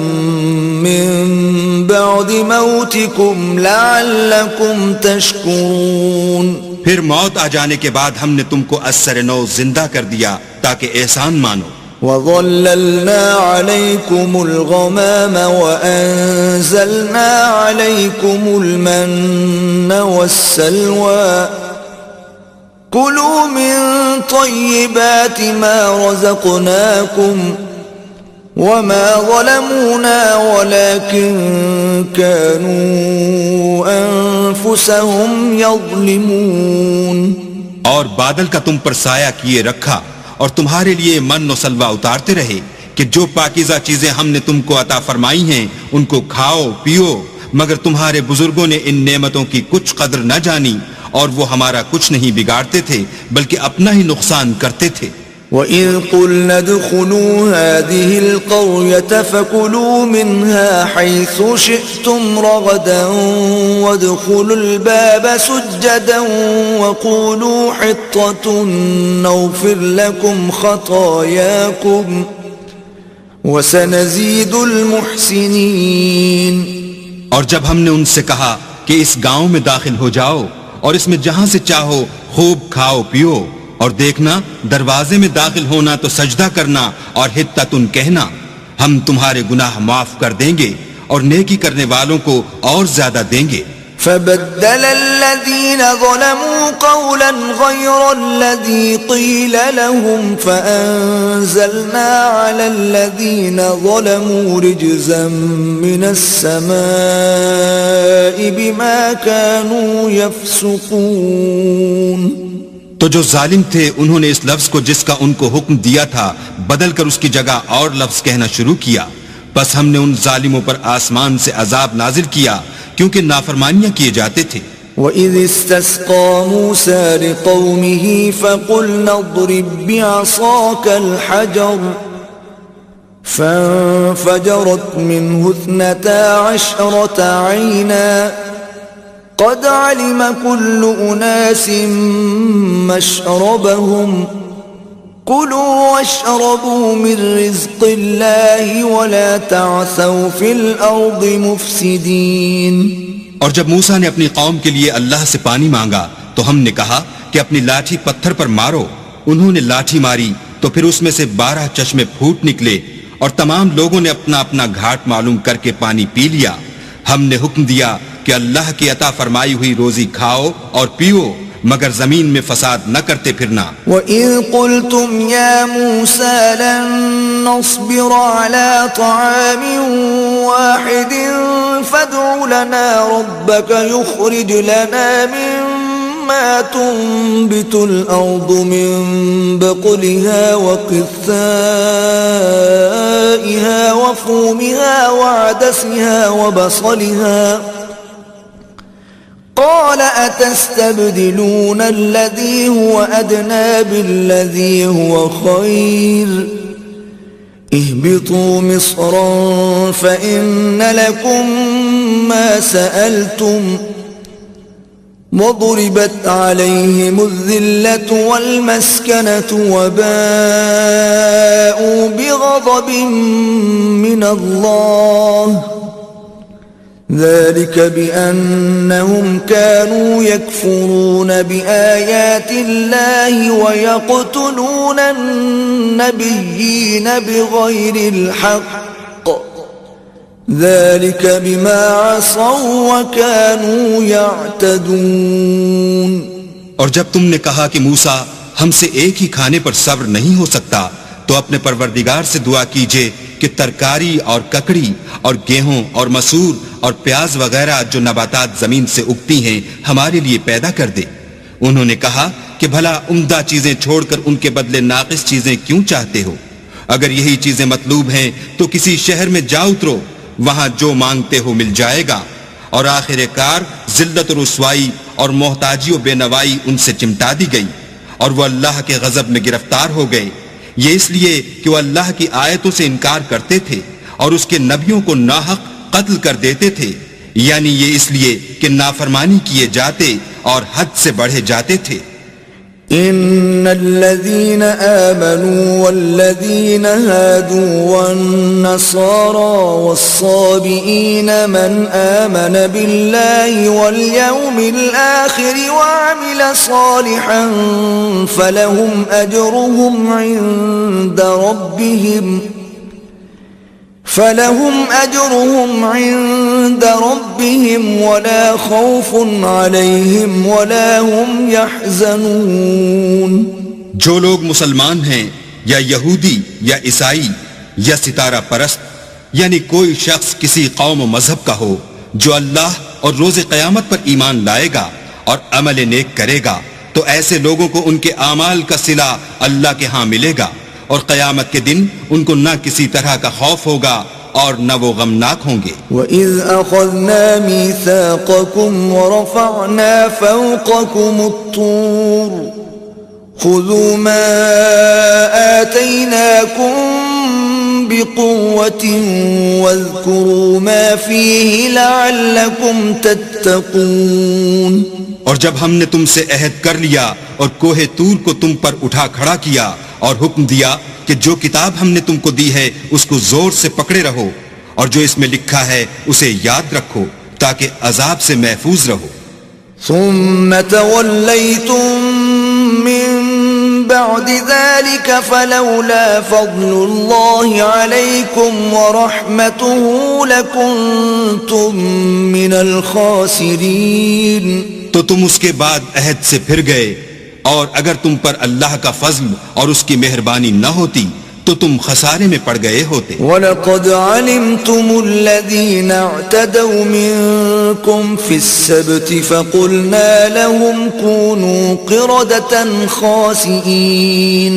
S1: من بعد موتكم لعلكم تشكرون۔
S2: پھر موت آ جانے کے بعد ہم نے تم کو اثر نو زندہ کر دیا تاکہ احسان مانو.
S1: وَظَلَّلْنَا عَلَيْكُمُ الْغَمَامَ وَأَنزَلْنَا عَلَيْكُمُ الْمَنَّ وَالسَّلْوَىٰ كُلُوا مِن طَيِّبَاتِ مَا رَزَقْنَاكُمْ وَمَا ظَلَمُونَا وَلَٰكِن كَانُوا أَنفُسَهُمْ يَظْلِمُونَ.
S2: اور بادل کا تم پر سایہ کیے رکھا اور تمہارے لیے من و سلوہ اتارتے رہے کہ جو پاکیزہ چیزیں ہم نے تم کو عطا فرمائی ہیں ان کو کھاؤ پیو، مگر تمہارے بزرگوں نے ان نعمتوں کی کچھ قدر نہ جانی اور وہ ہمارا کچھ نہیں بگاڑتے تھے بلکہ اپنا ہی نقصان کرتے تھے.
S1: وَإِذْ قُلْنَا ادْخُلُوا هَٰذِهِ الْقَرْيَةَ فَكُلُوا مِنْهَا حَيْثُ شِئْتُمْ رَغَدًا وَادْخُلُوا الْبَابَ سُجَّدًا وَقُولُوا حِطَّةٌ نَغْفِرْ لَكُمْ خَطَايَاكُمْ وَسَنَزِيدُ الْمُحْسِنِينَ.
S2: اور جب ہم نے ان سے کہا کہ اس گاؤں میں داخل ہو جاؤ اور اس میں جہاں سے چاہو خوب کھاؤ پیو، اور دیکھنا دروازے میں داخل ہونا تو سجدہ کرنا اور حطتن کہنا، ہم تمہارے گناہ معاف کر دیں گے اور نیکی کرنے والوں کو اور زیادہ دیں گے.
S1: فَبَدَّلَ الَّذِينَ ظَلَمُوا قَوْلًا غَيْرَ الَّذِي قِيلَ لَهُمْ فَأَنزَلْنَا عَلَى الَّذِينَ ظَلَمُوا رِجْزًا مِّنَ السَّمَاءِ بِمَا كَانُوا يَفْسُقُونَ.
S2: تو جو ظالم تھے انہوں نے اس لفظ کو جس کا ان کو حکم دیا تھا بدل کر اس کی جگہ اور لفظ کہنا شروع کیا، بس ہم نے ان ظالموں پر آسمان سے عذاب نازل کیا کیونکہ نافرمانیاں کیے جاتے تھے.
S1: وَإِذِ اسْتَسْقَىٰ مُوسَىٰ لِقَوْمِهِ فَقُلْنَا اضْرِب بِّعَصَاكَ الْحَجَرَ فَانفَجَرَتْ مِنْهُ 12 عَيْنًا قَدْ عَلِمَ كُلُّ أُنَاسٍ مَّشْرَبَهُمْ كُلُوا وَاشْرَبُوا مِن رِّزْقِ اللَّهِ وَلَا تَعْثَوْا فِي الْأَرْضِ مُفْسِدِينَ.
S2: اور جب موسیٰ نے اپنی قوم کے لیے اللہ سے پانی مانگا تو ہم نے کہا کہ اپنی لاٹھی پتھر پر مارو. انہوں نے لاٹھی ماری تو پھر اس میں سے 12 چشمے پھوٹ نکلے اور تمام لوگوں نے اپنا اپنا گھاٹ معلوم کر کے پانی پی لیا. ہم نے حکم دیا کہ اللہ کی عطا فرمائی ہوئی روزی کھاؤ اور پیو مگر زمین میں فساد نہ کرتے پھرنا.
S1: وَإِذْ قُلْتُمْ يَا مُوسَىٰ لَن نَّصْبِرَ عَلَىٰ طَعَامٍ وَاحِدٍ فَادْعُ لَنَا رَبَّكَ يُخْرِجْ لَنَا مِمَّا تُنبِتُ الْأَرْضُ مِن بَقْلِهَا وَقِثَّائِهَا وَفُومِهَا وَعَدَسِهَا وَبَصَلِهَا قال أتستبدلون الذي هو أدنى بالذي هو خير اهبطوا مصرا فإن لكم ما سألتم وضربت عليهم الذلة والمسكنة وباءوا بغضب من الله ذلك بأنهم كانوا يكفرون بآيات الله ويقتلون النبيين بغير الحق ذلك بما عصوا وكانوا يعتدون.
S2: اور جب تم نے کہا کہ موسیٰ ہم سے ایک ہی کھانے پر صبر نہیں ہو سکتا تو اپنے پروردگار سے دعا کیجئے کہ ترکاری اور ککڑی اور گیہوں اور مسور اور پیاز وغیرہ جو نباتات زمین سے اگتی ہیں ہمارے لیے پیدا کر دے. انہوں نے کہا کہ بھلا عمدہ چیزیں چھوڑ کر ان کے بدلے ناقص چیزیں کیوں چاہتے ہو؟ اگر یہی چیزیں مطلوب ہیں تو کسی شہر میں جا اترو، وہاں جو مانگتے ہو مل جائے گا. اور آخر کار ذلت و رسوائی اور محتاجی و بے نوائی ان سے چمٹا دی گئی اور وہ اللہ کے غضب میں گرفتار ہو گئے. یہ اس لیے کہ وہ اللہ کی آیتوں سے انکار کرتے تھے اور اس کے نبیوں کو ناحق قتل کر دیتے تھے، یعنی یہ اس لیے کہ نافرمانی کیے جاتے اور حد سے بڑھے جاتے تھے.
S1: إن الذين آمنوا والذين هادوا والنصارى والصابئين من آمن بالله واليوم الآخر وعمل صالحا فلهم أجرهم عند ربهم ولا خوف عليهم ولا هم يحزنون.
S2: جو لوگ مسلمان ہیں یا یہودی یا عیسائی یا ستارہ پرست، یعنی کوئی شخص کسی قوم و مذہب کا ہو، جو اللہ اور روز قیامت پر ایمان لائے گا اور عمل نیک کرے گا، تو ایسے لوگوں کو ان کے اعمال کا صلہ اللہ کے ہاں ملے گا، اور قیامت کے دن ان کو نہ کسی طرح کا خوف ہوگا اور نہ وہ غمناک ہوں گے.
S1: وَإِذْ أَخَذْنَا مِيثَاقَكُمْ وَرَفَعْنَا فَوْقَكُمُ الطُّورَ خُذُوا مَا آتَيْنَاكُمْ بِقُوَّةٍ وَاذْكُرُوا مَا فِيهِ لَعَلَّكُمْ تَتَّقُونَ.
S2: اور جب ہم نے تم سے عہد کر لیا اور کوہ طور کو تم پر اٹھا کھڑا کیا اور حکم دیا کہ جو کتاب ہم نے تم کو دی ہے اس کو زور سے پکڑے رہو، اور جو اس میں لکھا ہے اسے یاد رکھو تاکہ عذاب سے محفوظ رہو.
S1: ثم توليتم من بعد ذلك فلولا فضل الله عليكم ورحمته لكنتم من الخاسرين.
S2: تو تم اس کے بعد عہد سے پھر گئے، اور اگر تم پر اللہ کا فضل اور اس کی مہربانی نہ ہوتی تو تم خسارے میں پڑ گئے ہوتے.
S1: وَلَقَدْ عَلِمْتُمُ الَّذِينَ اعْتَدَوْا مِنْكُمْ فِي السَّبْتِ فَقُلْنَا لَهُمْ كُونُوا قِرَدَةً خَاسِئِينَ.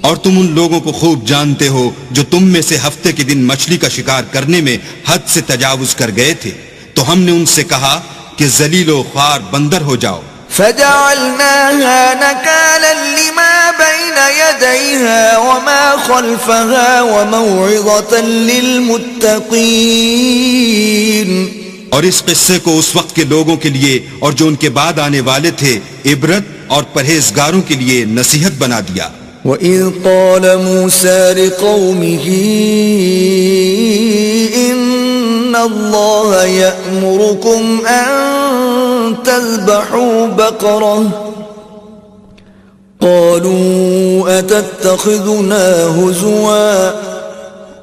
S2: اور تم ان لوگوں کو خوب جانتے ہو جو تم میں سے ہفتے کے دن مچھلی کا شکار کرنے میں حد سے تجاوز کر گئے تھے، تو ہم نے ان سے کہا کہ ذلیل و خوار بندر ہو جاؤ.
S1: فجعلناها نكالا لما بين يديها وما خلفها وموعظة للمتقين.
S2: اور اس قصے کو اس وقت کے لوگوں کے لیے اور جو ان کے بعد آنے والے تھے عبرت اور پرہیزگاروں کے لیے نصیحت بنا دیا.
S1: وَإِذْ قَالَ مُوسَى لِقَوْمِهِ إِنَّ اللَّهَ يَأْمُرُكُمْ أَن تذبحوا بقرة قالوا أتتخذنا هزوا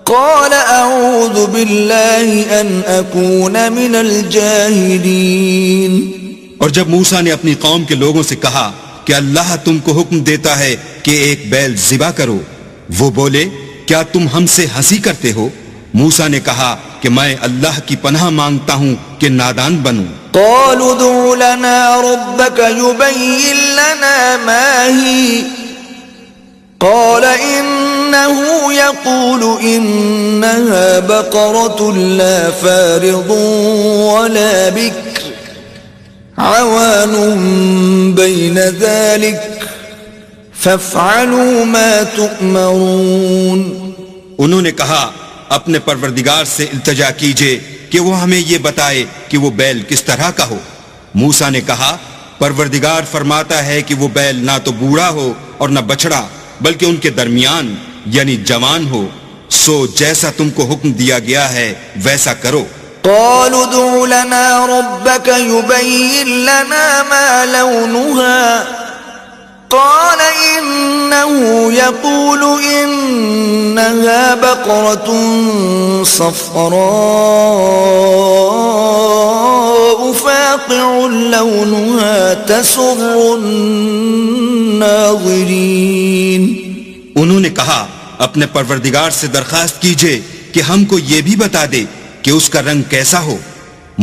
S1: قال أعوذ بالله أن أكون من الجاهلين.
S2: اور جب موسیٰ نے اپنی قوم کے لوگوں سے کہا کہ اللہ تم کو حکم دیتا ہے کہ ایک بیل ذبح کرو، وہ بولے کیا تم ہم سے ہنسی کرتے ہو؟ موسیٰ نے کہا کہ میں اللہ کی پناہ مانگتا ہوں کہ نادان بنوں.
S1: قالوا ادع لنا ربك يبين لنا ما هي قال إنه يقول إنها بقرة لا فارض ولا بكر عوان بين ذلك فافعلوا ما تؤمرون.
S2: انہوں نے کہا اپنے پروردگار سے التجا کیجئے کہ وہ ہمیں یہ بتائے کہ وہ بیل کس طرح کا ہو. موسیٰ نے کہا پروردگار فرماتا ہے کہ وہ بیل نہ تو بوڑھا ہو اور نہ بچڑا بلکہ ان کے درمیان یعنی جوان ہو، سو جیسا تم کو حکم دیا گیا ہے ویسا کرو.
S1: قالوا ادع لنا ربك يبين لنا ما لونها قال إنه يقول إنها بقرة صفراء فاقع لونها تسر الناظرين.
S2: انہوں نے کہا اپنے پروردگار سے درخواست کیجئے کہ ہم کو یہ بھی بتا دے کہ اس کا رنگ کیسا ہو.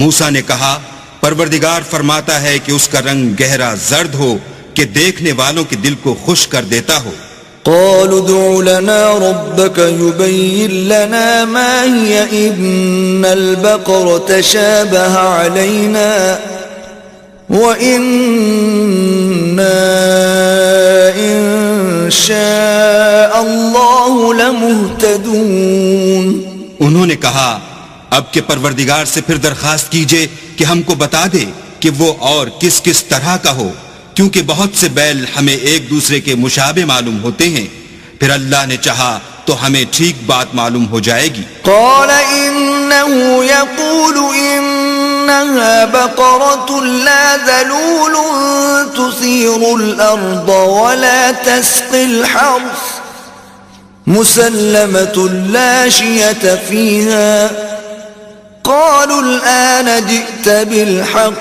S2: موسیٰ نے کہا پروردگار فرماتا ہے کہ اس کا رنگ گہرا زرد ہو کہ دیکھنے والوں کے دل کو خوش کر دیتا ہو.
S1: قالوا ادع لنا ربك يبين لنا ما هي إن البقرة شابه علينا وإنا إن شاء الله لمهتدون.
S2: انہوں نے کہا اب کے پروردگار سے پھر درخواست کیجئے کہ ہم کو بتا دے کہ وہ اور کس کس طرح کا ہو، کیونکہ بہت سے بیل ہمیں ایک دوسرے کے مشابہ معلوم ہوتے ہیں، پھر اللہ نے چاہا تو ہمیں ٹھیک بات معلوم ہو جائے گی۔
S1: قال إنه يقول إنها بقرة لا ذلول تثير الأرض ولا تسقي الحرث مسلمة لا شية فيها قالوا الآن جئت بالحق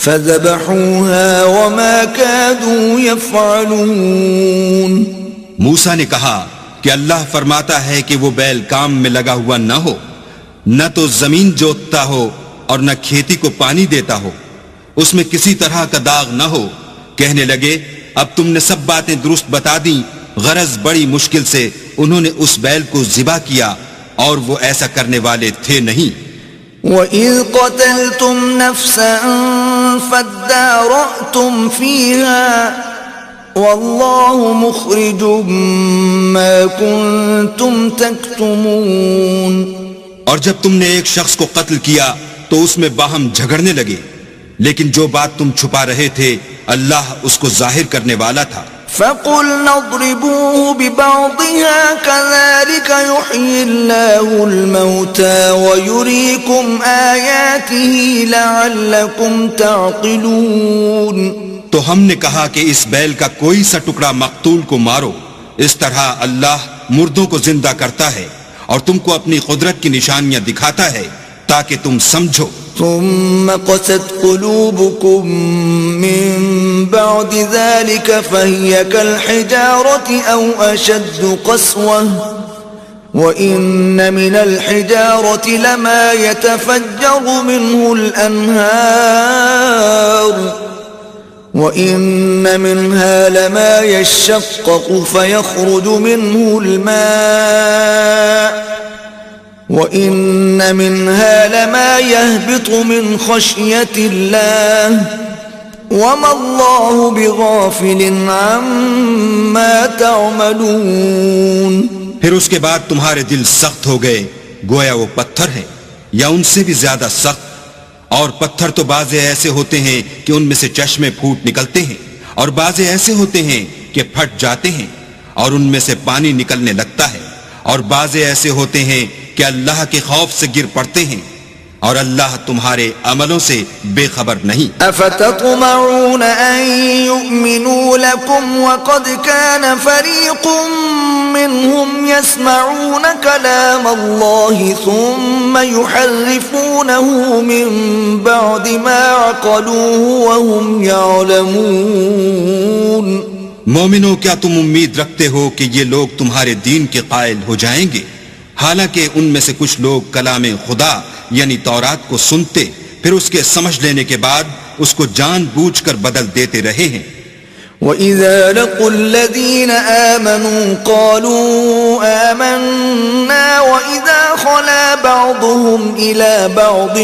S1: فذبحوها وما كادوا يفعلون۔
S2: موسیٰ نے کہا کہ اللہ فرماتا ہے کہ وہ بیل کام میں لگا ہوا نہ ہو، نہ تو زمین جوتتا ہو اور نہ کھیتی کو پانی دیتا ہو، اس میں کسی طرح کا داغ نہ ہو۔ کہنے لگے اب تم نے سب باتیں درست بتا دیں، غرض بڑی مشکل سے انہوں نے اس بیل کو ذبح کیا اور وہ ایسا کرنے والے تھے نہیں۔
S1: وَإِذْ قَتَلْتُمْ نَفْسًا فَادَّارَأْتُمْ فِيهَا وَاللَّهُ مُخْرِجٌ مَا كُنْتُمْ تَكْتُمُونَ۔
S2: اور جب تم نے ایک شخص کو قتل کیا تو اس میں باہم جھگڑنے لگے، لیکن جو بات تم چھپا رہے تھے اللہ اس کو ظاہر کرنے والا تھا۔
S1: فَقُلْنَا اضْرِبُوهُ بِبَعْضِهَا كَذَلِكَ يُحْيِي اللَّهُ الْمَوْتَى وَيُرِيكُمْ آيَاتِهِ لَعَلَّكُمْ تَعْقِلُونَ۔
S2: تو ہم نے کہا کہ اس بیل کا کوئی سا ٹکڑا مقتول کو مارو، اس طرح اللہ مردوں کو زندہ کرتا ہے اور تم کو اپنی قدرت کی نشانیاں دکھاتا ہے تاکہ تم سمجھو۔
S1: ثم قست قلوبكم من بعد ذلك فهي كالحجارة أو أشد قسوة وإن من الحجارة لما يتفجر منه الأنهار وإن منها لما يشقق فيخرج منه الماء وَإِنَّ مِنْهَا لَمَا يَهْبِطُ مِنْ خَشْيَةِ اللَّهِ وَمَا اللَّهُ بِغَافِلٍ عَمَّا تَعْمَلُونَ۔
S2: پھر اس کے بعد تمہارے دل سخت ہو گئے گویا وہ پتھر ہیں یا ان سے بھی زیادہ سخت، اور پتھر تو بعضے ایسے ہوتے ہیں کہ ان میں سے چشمے پھوٹ نکلتے ہیں، اور بعضے ایسے ہوتے ہیں کہ پھٹ جاتے ہیں اور ان میں سے پانی نکلنے لگتا ہے، اور بعضے ایسے ہوتے ہیں کہ اللہ کے خوف سے گر پڑتے ہیں، اور اللہ تمہارے عملوں سے بے خبر نہیں۔
S1: افتطمعون ان يؤمنوا لكم وقد كان فريق منهم يسمعون كلام الله ثم يحرفونه من بعد ما عقلوه وهم يعلمون۔
S2: مومنوں کیا تم امید رکھتے ہو کہ یہ لوگ تمہارے دین کے قائل ہو جائیں گے، حالانکہ ان میں سے کچھ لوگ کلام خدا یعنی تورات کو سنتے پھر اس کے سمجھ لینے کے بعد اس کو جان بوجھ کر بدل دیتے رہے ہیں۔
S1: وَإِذَا لَقُوا الَّذِينَ آمَنُوا قَالُوا آمَنَّا وَإِذَا خَلَا بَعْضُهُمْ إِلَى بَعْضٍ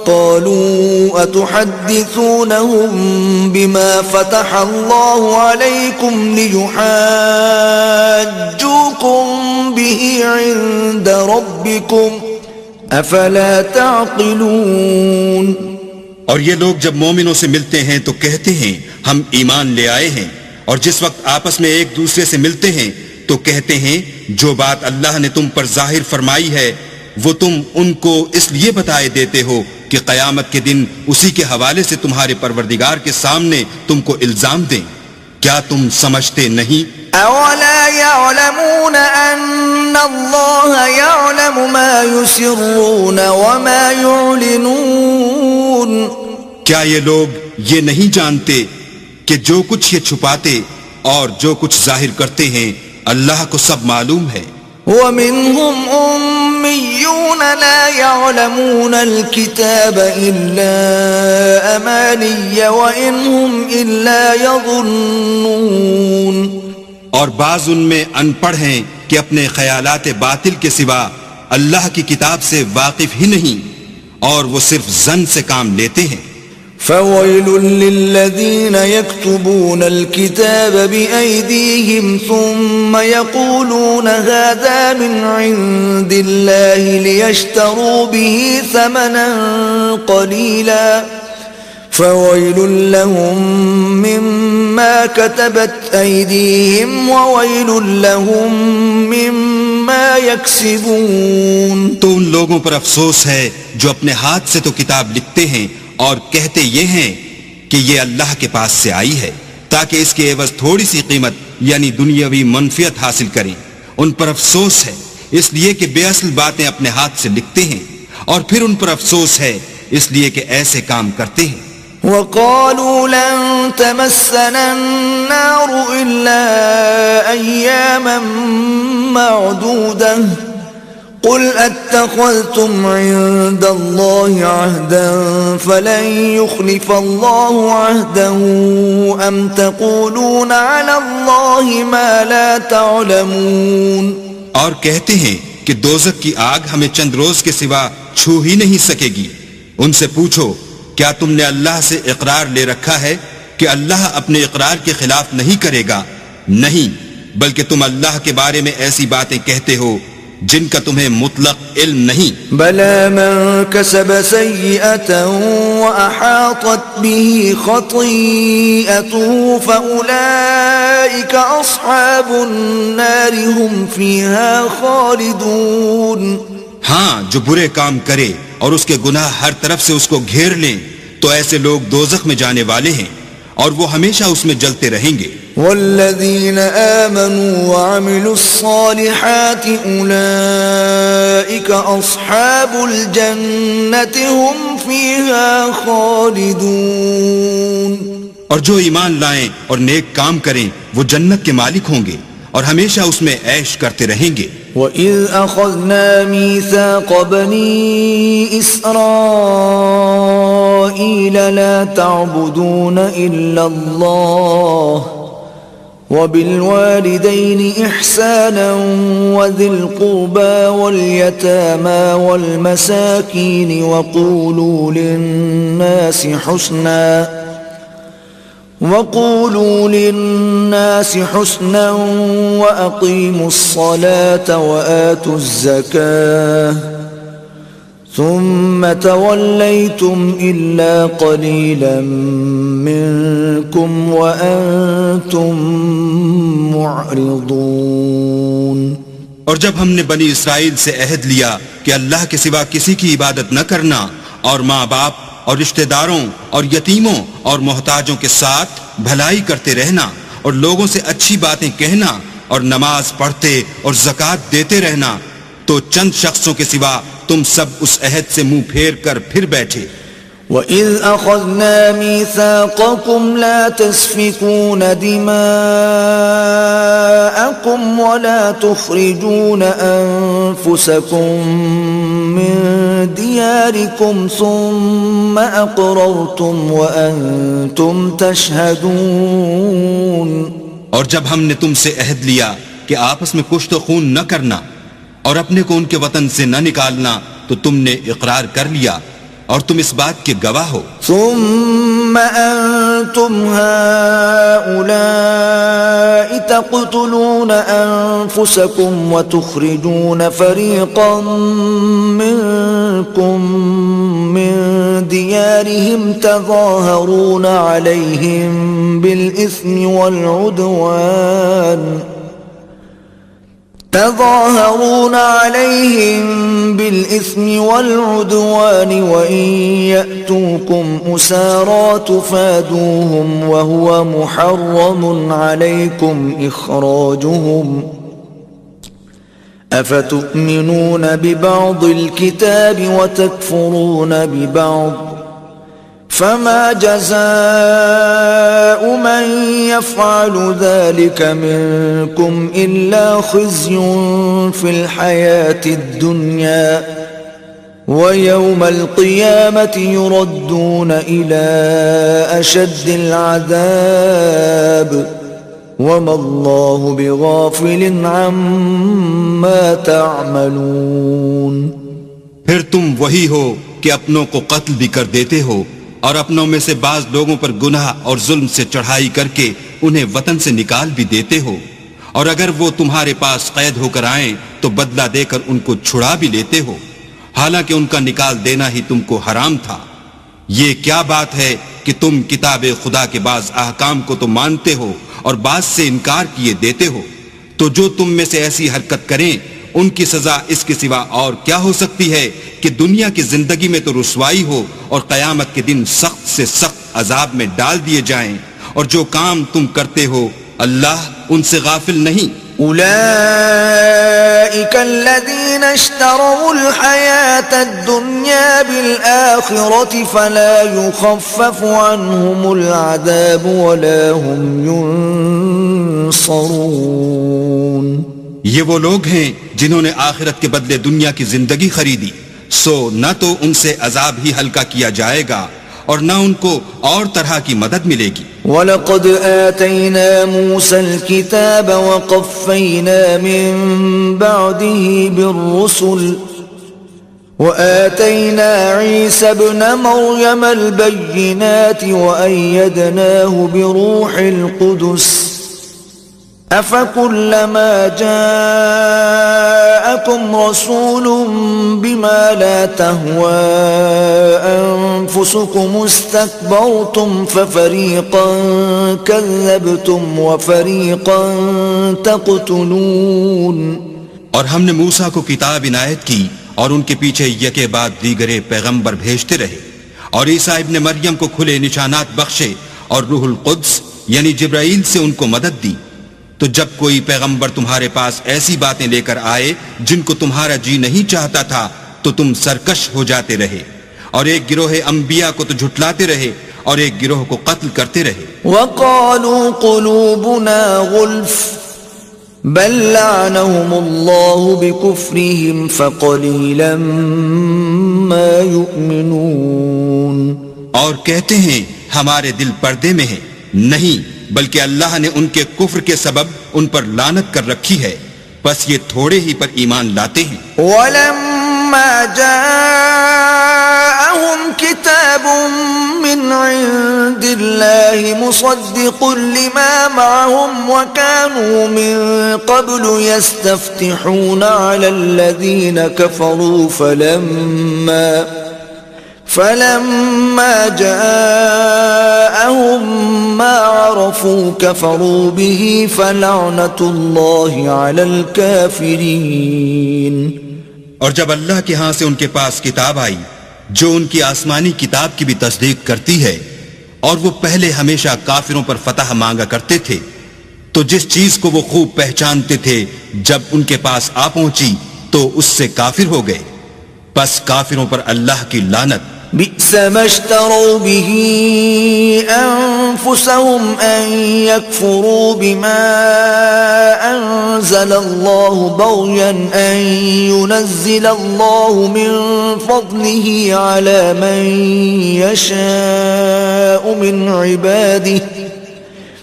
S1: قَالُوا أَتُحَدِّثُونَهُمْ بِمَا فَتَحَ اللَّهُ عَلَيْكُمْ لِيُحَاجُّوكُمْ بِهِ عِندَ رَبِّكُمْ أَفَلَا تَعْقِلُونَ۔
S2: اور یہ لوگ جب مومنوں سے ملتے ہیں تو کہتے ہیں ہم ایمان لے آئے ہیں، اور جس وقت آپس میں ایک دوسرے سے ملتے ہیں تو کہتے ہیں جو بات اللہ نے تم پر ظاہر فرمائی ہے وہ تم ان کو اس لیے بتائے دیتے ہو کہ قیامت کے دن اسی کے حوالے سے تمہارے پروردگار کے سامنے تم کو الزام دیں۔ کیا تم سمجھتے نہیں؟
S1: اولا يعلمون ان اللہ يعلم ما يسرون وما يعلنون۔
S2: کیا یہ لوگ یہ نہیں جانتے کہ جو کچھ یہ چھپاتے اور جو کچھ ظاہر کرتے ہیں اللہ کو سب معلوم ہے۔
S1: وَمِنْهُمْ أُمِّيُّونَ لَا يَعْلَمُونَ الْكِتَابَ إِلَّا أَمَانِيَّ وَإِنْ هُمْ إِلَّا يَظُنُّونَ۔
S2: اور بعض ان میں ان پڑھ ہیں کہ اپنے خیالات باطل کے سوا اللہ کی کتاب سے واقف ہی نہیں، اور وہ صرف ظن سے کام لیتے ہیں۔
S1: فَوَيْلٌ لِّلَّذِينَ يَكْتُبُونَ الْكِتَابَ بِأَيْدِيهِمْ ثُمَّ يَقُولُونَ هَذَا مِنْ عِندِ اللَّهِ لِيَشْتَرُوا بِهِ ثَمَنًا قَلِيلًا فويل لهم مما كتبت أيديهم وويل لهم مما يكسبون.
S2: تو ان لوگوں پر افسوس ہے جو اپنے ہاتھ سے تو کتاب لکھتے ہیں اور کہتے یہ ہیں کہ یہ اللہ کے پاس سے آئی ہے تاکہ اس کے عوض تھوڑی سی قیمت یعنی دنیاوی منفعت حاصل کریں. ان پر افسوس ہے اس لیے کہ بے اصل باتیں اپنے ہاتھ سے لکھتے ہیں، اور پھر ان پر افسوس ہے اس لیے کہ ایسے کام کرتے ہیں.
S1: وقالوا لن تمسنا النار إلا أياما معدودة قل اتخذتم عند الله عهدا فلن يخلف الله عهده أم تقولون على الله ما لا تعلمون.
S2: اور کہتے ہیں کہ دوزخ کی آگ ہمیں چند روز کے سوا چھو ہی نہیں سکے گی. ان سے پوچھو کیا تم نے اللہ سے اقرار لے رکھا ہے کہ اللہ اپنے اقرار کے خلاف نہیں کرے گا؟ نہیں، بلکہ تم اللہ کے بارے میں ایسی باتیں کہتے ہو جن کا تمہیں مطلق علم نہیں.
S1: بلى من كسب سيئة وأحاطت به خطيئته فأولئك أصحاب النار هم فيها خالدون.
S2: ہاں، جو برے کام کرے اور اس کے گناہ ہر طرف سے اس کو گھیر لیں تو ایسے لوگ دوزخ میں جانے والے ہیں اور وہ ہمیشہ اس میں جلتے رہیں گے.
S1: والذين آمنوا وعملوا الصالحات أولئك أصحاب الجنة هم فيها خالدون.
S2: اور جو ایمان لائیں اور نیک کام کریں وہ جنت کے مالک ہوں گے اور ہمیشہ اس میں عیش کرتے رہیں گے.
S1: وَإِذْ أَخَذْنَا مِيثَاقَ بَنِي إِسْرَائِيلَ لَا تَعْبُدُونَ إِلَّا اللَّهَ وَبِالْوَالِدَيْنِ إِحْسَانًا وَذِي الْقُرْبَى وَالْيَتَامَى وَالْمَسَاكِينِ وقولوا للناس حسنا وأقيموا الصلاة وآتوا الزكاة ثم توليتم إلا قليلا منكم وأنتم معرضون.
S2: اور جب ہم نے بنی اسرائیل سے عہد لیا کہ اللہ کے سوا کسی کی عبادت نہ کرنا اور ماں باپ اور رشتہ داروں اور یتیموں اور محتاجوں کے ساتھ بھلائی کرتے رہنا اور لوگوں سے اچھی باتیں کہنا اور نماز پڑھتے اور زکوٰۃ دیتے رہنا، تو چند شخصوں کے سوا تم سب اس عہد سے منہ پھیر کر پھر بیٹھے.
S1: وَإِذْ أَخَذْنَا مِيثَاقَكُمْ لَا تَسْفِكُونَ دِمَاءَكُمْ وَلَا تُخْرِجُونَ أَنفُسَكُمْ مِنْ دِيَارِكُمْ ثُمَّ أَقْرَرْتُمْ وَأَنْتُمْ تَشْهَدُونَ.
S2: اور جب ہم نے تم سے عہد لیا کہ آپس میں کشت و خون نہ کرنا اور اپنے کو ان کے وطن سے نہ نکالنا تو تم نے اقرار کر لیا اور تم اس بات کے گواہ ہو.
S1: ثم أنتم هؤلاء تقتلون أنفسكم وتخرجون فريقا منكم من ديارهم تظاهرون عليهم بالإثم والعدوان وإن يأتوكم أسارى تفادوهم وهو محرم عليكم إخراجهم أفتؤمنون ببعض الكتاب وتكفرون ببعض فما جزاء من يفعل ذلك منكم إلا خزي في الحياة الدنيا ويوم القيامة يردون إلى أشد العذاب وما الله بغافل عما تعملون.
S2: پھر تم وہی ہو کہ اپنوں کو قتل بھی کر دیتے ہو اور اپنوں میں سے بعض لوگوں پر گناہ اور ظلم سے چڑھائی کر کے انہیں وطن سے نکال بھی دیتے ہو، اور اگر وہ تمہارے پاس قید ہو کر آئیں تو بدلہ دے کر ان کو چھڑا بھی لیتے ہو، حالانکہ ان کا نکال دینا ہی تم کو حرام تھا. یہ کیا بات ہے کہ تم کتاب خدا کے بعض احکام کو تو مانتے ہو اور بعض سے انکار کیے دیتے ہو؟ تو جو تم میں سے ایسی حرکت کریں ان کی سزا اس کے سوا اور کیا ہو سکتی ہے کہ دنیا کی زندگی میں تو رسوائی ہو اور قیامت کے دن سخت سے سخت عذاب میں ڈال دیے جائیں، اور جو کام تم کرتے ہو اللہ ان سے غافل نہیں۔
S1: أولئك الذين اشتروا الحياة الدنيا بالآخرة فلا يخفف عنهم العذاب ولا هم ينصرون۔
S2: یہ وہ لوگ ہیں جنہوں نے آخرت کے بدلے دنیا کی زندگی خریدی، سو نہ تو ان سے عذاب ہی ہلکا کیا جائے گا اور نہ ان کو اور طرح کی مدد ملے گی۔
S1: وَلَقَدْ آتَيْنَا مُوسَى الْكِتَابَ وَقَفَّيْنَا مِن بَعْدِهِ بِالرُّسُلِ وَآتَيْنَا عِيسَى ابْنَ مَرْيَمَ الْبَيِّنَاتِ وَأَيَّدْنَاهُ بِرُوحِ الْقُدُسِ أَفَكُلَّمَا جَاءَكُمْ رَسُولٌ بِمَا لَا تَهْوَى أَنفُسُكُمُ اسْتَكْبَرْتُمْ فَفَرِيقًا كَذَّبْتُمْ وَفَرِيقًا تَقْتُلُونَ۔
S2: اور ہم نے موسیٰ کو کتاب عنایت کی اور ان کے پیچھے یکے بعد دیگرے پیغمبر بھیجتے رہے، اور عیسیٰ ابن مریم کو کھلے نشانات بخشے اور روح القدس یعنی جبرائیل سے ان کو مدد دی۔ تو جب کوئی پیغمبر تمہارے پاس ایسی باتیں لے کر آئے جن کو تمہارا جی نہیں چاہتا تھا تو تم سرکش ہو جاتے رہے، اور ایک گروہ انبیاء کو تو جھٹلاتے رہے اور ایک گروہ کو قتل کرتے رہے۔
S1: وَقَالُوا قُلُوبُنَا غُلْفٌ بَلْ لَعَنَهُمُ اللَّهُ بِكُفْرِهِمْ فَقَلِيلًا مَا يُؤْمِنُونَ۔
S2: اور کہتے ہیں ہمارے دل پردے میں ہیں، نہیں بلکہ اللہ نے ان کے کفر کے سبب ان پر لعنت کر رکھی ہے، بس یہ تھوڑے ہی پر ایمان لاتے ہیں۔
S1: وَلَمَّا جَاءَهُمْ كِتَابٌ مِّنْ عِندِ اللَّهِ مُصَدِّقٌ لِمَا مَعَهُمْ وَكَانُوا مِن قَبْلُ يَسْتَفْتِحُونَ عَلَى الَّذِينَ كَفَرُوا فَلَمَّا جَاءَهُمْ مَا عَرَفُوا كَفَرُوا بِهِ فَلَعْنَةُ اللَّهِ عَلَى الْكَافِرِينَ۔
S2: اور جب اللہ کے ہاں سے ان کے پاس کتاب آئی جو ان کی آسمانی کتاب کی بھی تصدیق کرتی ہے، اور وہ پہلے ہمیشہ کافروں پر فتح مانگا کرتے تھے، تو جس چیز کو وہ خوب پہچانتے تھے جب ان کے پاس آ پہنچی تو اس سے کافر ہو گئے، بس کافروں پر اللہ کی لعنت۔
S1: بئس ما اشتروا به أنفسهم أن يكفروا بما أنزل الله بغيا أن ينزل الله من فضله على من يشاء من عباده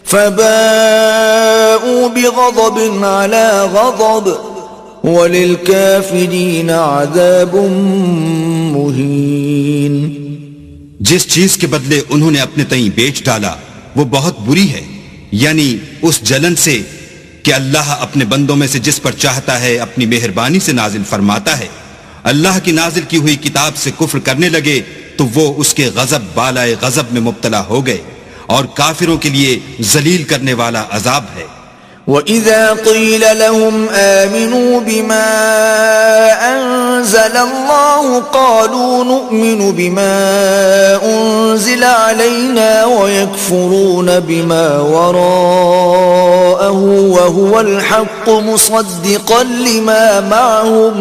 S1: فباءوا بغضب على غضب وَلِلْكَافِرِينَ عَذَابٌ مُّهِينٌ۔
S2: جس چیز کے بدلے انہوں نے اپنے تئیں بیچ ڈالا وہ بہت بری ہے، یعنی اس جلن سے کہ اللہ اپنے بندوں میں سے جس پر چاہتا ہے اپنی مہربانی سے نازل فرماتا ہے۔ اللہ کی نازل کی ہوئی کتاب سے کفر کرنے لگے تو وہ اس کے غضب بالائے غضب میں مبتلا ہو گئے، اور کافروں کے لیے ذلیل کرنے والا عذاب ہے۔
S1: وَإِذَا قِيلَ لَهُمْ آمِنُوا بِمَا أَنزَلَ اللَّهُ قَالُوا نُؤْمِنُ بِمَا أُنزِلَ عَلَيْنَا وَيَكْفُرُونَ بِمَا وَرَاءَهُ وَهُوَ الْحَقُّ مُصَدِّقًا لِمَا مَعَهُمْ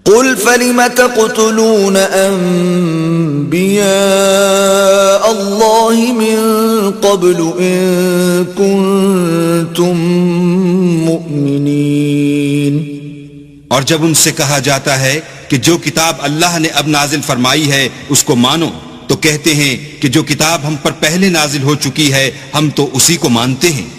S1: قُلْ فَلِمَ تَقْتُلُونَ أَنبِيَاءَ اللَّهِ مِن قَبْلُ إِن كُنتُم مُّؤْمِنِينَ۔
S2: اور جب ان سے کہا جاتا ہے کہ جو کتاب اللہ نے اب نازل فرمائی ہے اس کو مانو، تو کہتے ہیں کہ جو کتاب ہم پر پہلے نازل ہو چکی ہے ہم تو اسی کو مانتے ہیں،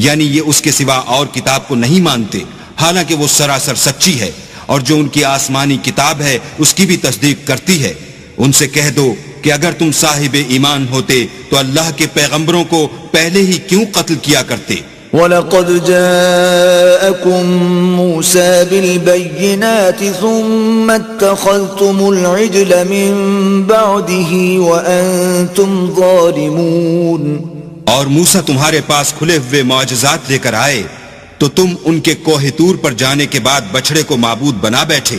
S2: یعنی یہ اس کے سوا اور کتاب کو نہیں مانتے، حالانکہ وہ سراسر سچی ہے، اور جو ان کی آسمانی کتاب ہے اس کی بھی تصدیق کرتی ہے۔ ان سے کہہ دو کہ اگر تم صاحب ایمان ہوتے تو اللہ کے پیغمبروں کو پہلے ہی کیوں قتل کیا کرتے،
S1: وَلَقَدْ جَاءَكُمْ مُوسَى بِالْبَيِّنَاتِ ثُمَّ اتَّخَذْتُمُ الْعِجْلَ مِنْ بَعْدِهِ وَأَنْتُمْ ظَالِمُونَ.
S2: اور موسیٰ تمہارے پاس کھلے ہوئے معجزات لے کر آئے تو تم ان کے کوہ طور پر جانے کے بعد بچڑے کو معبود بنا بیٹھے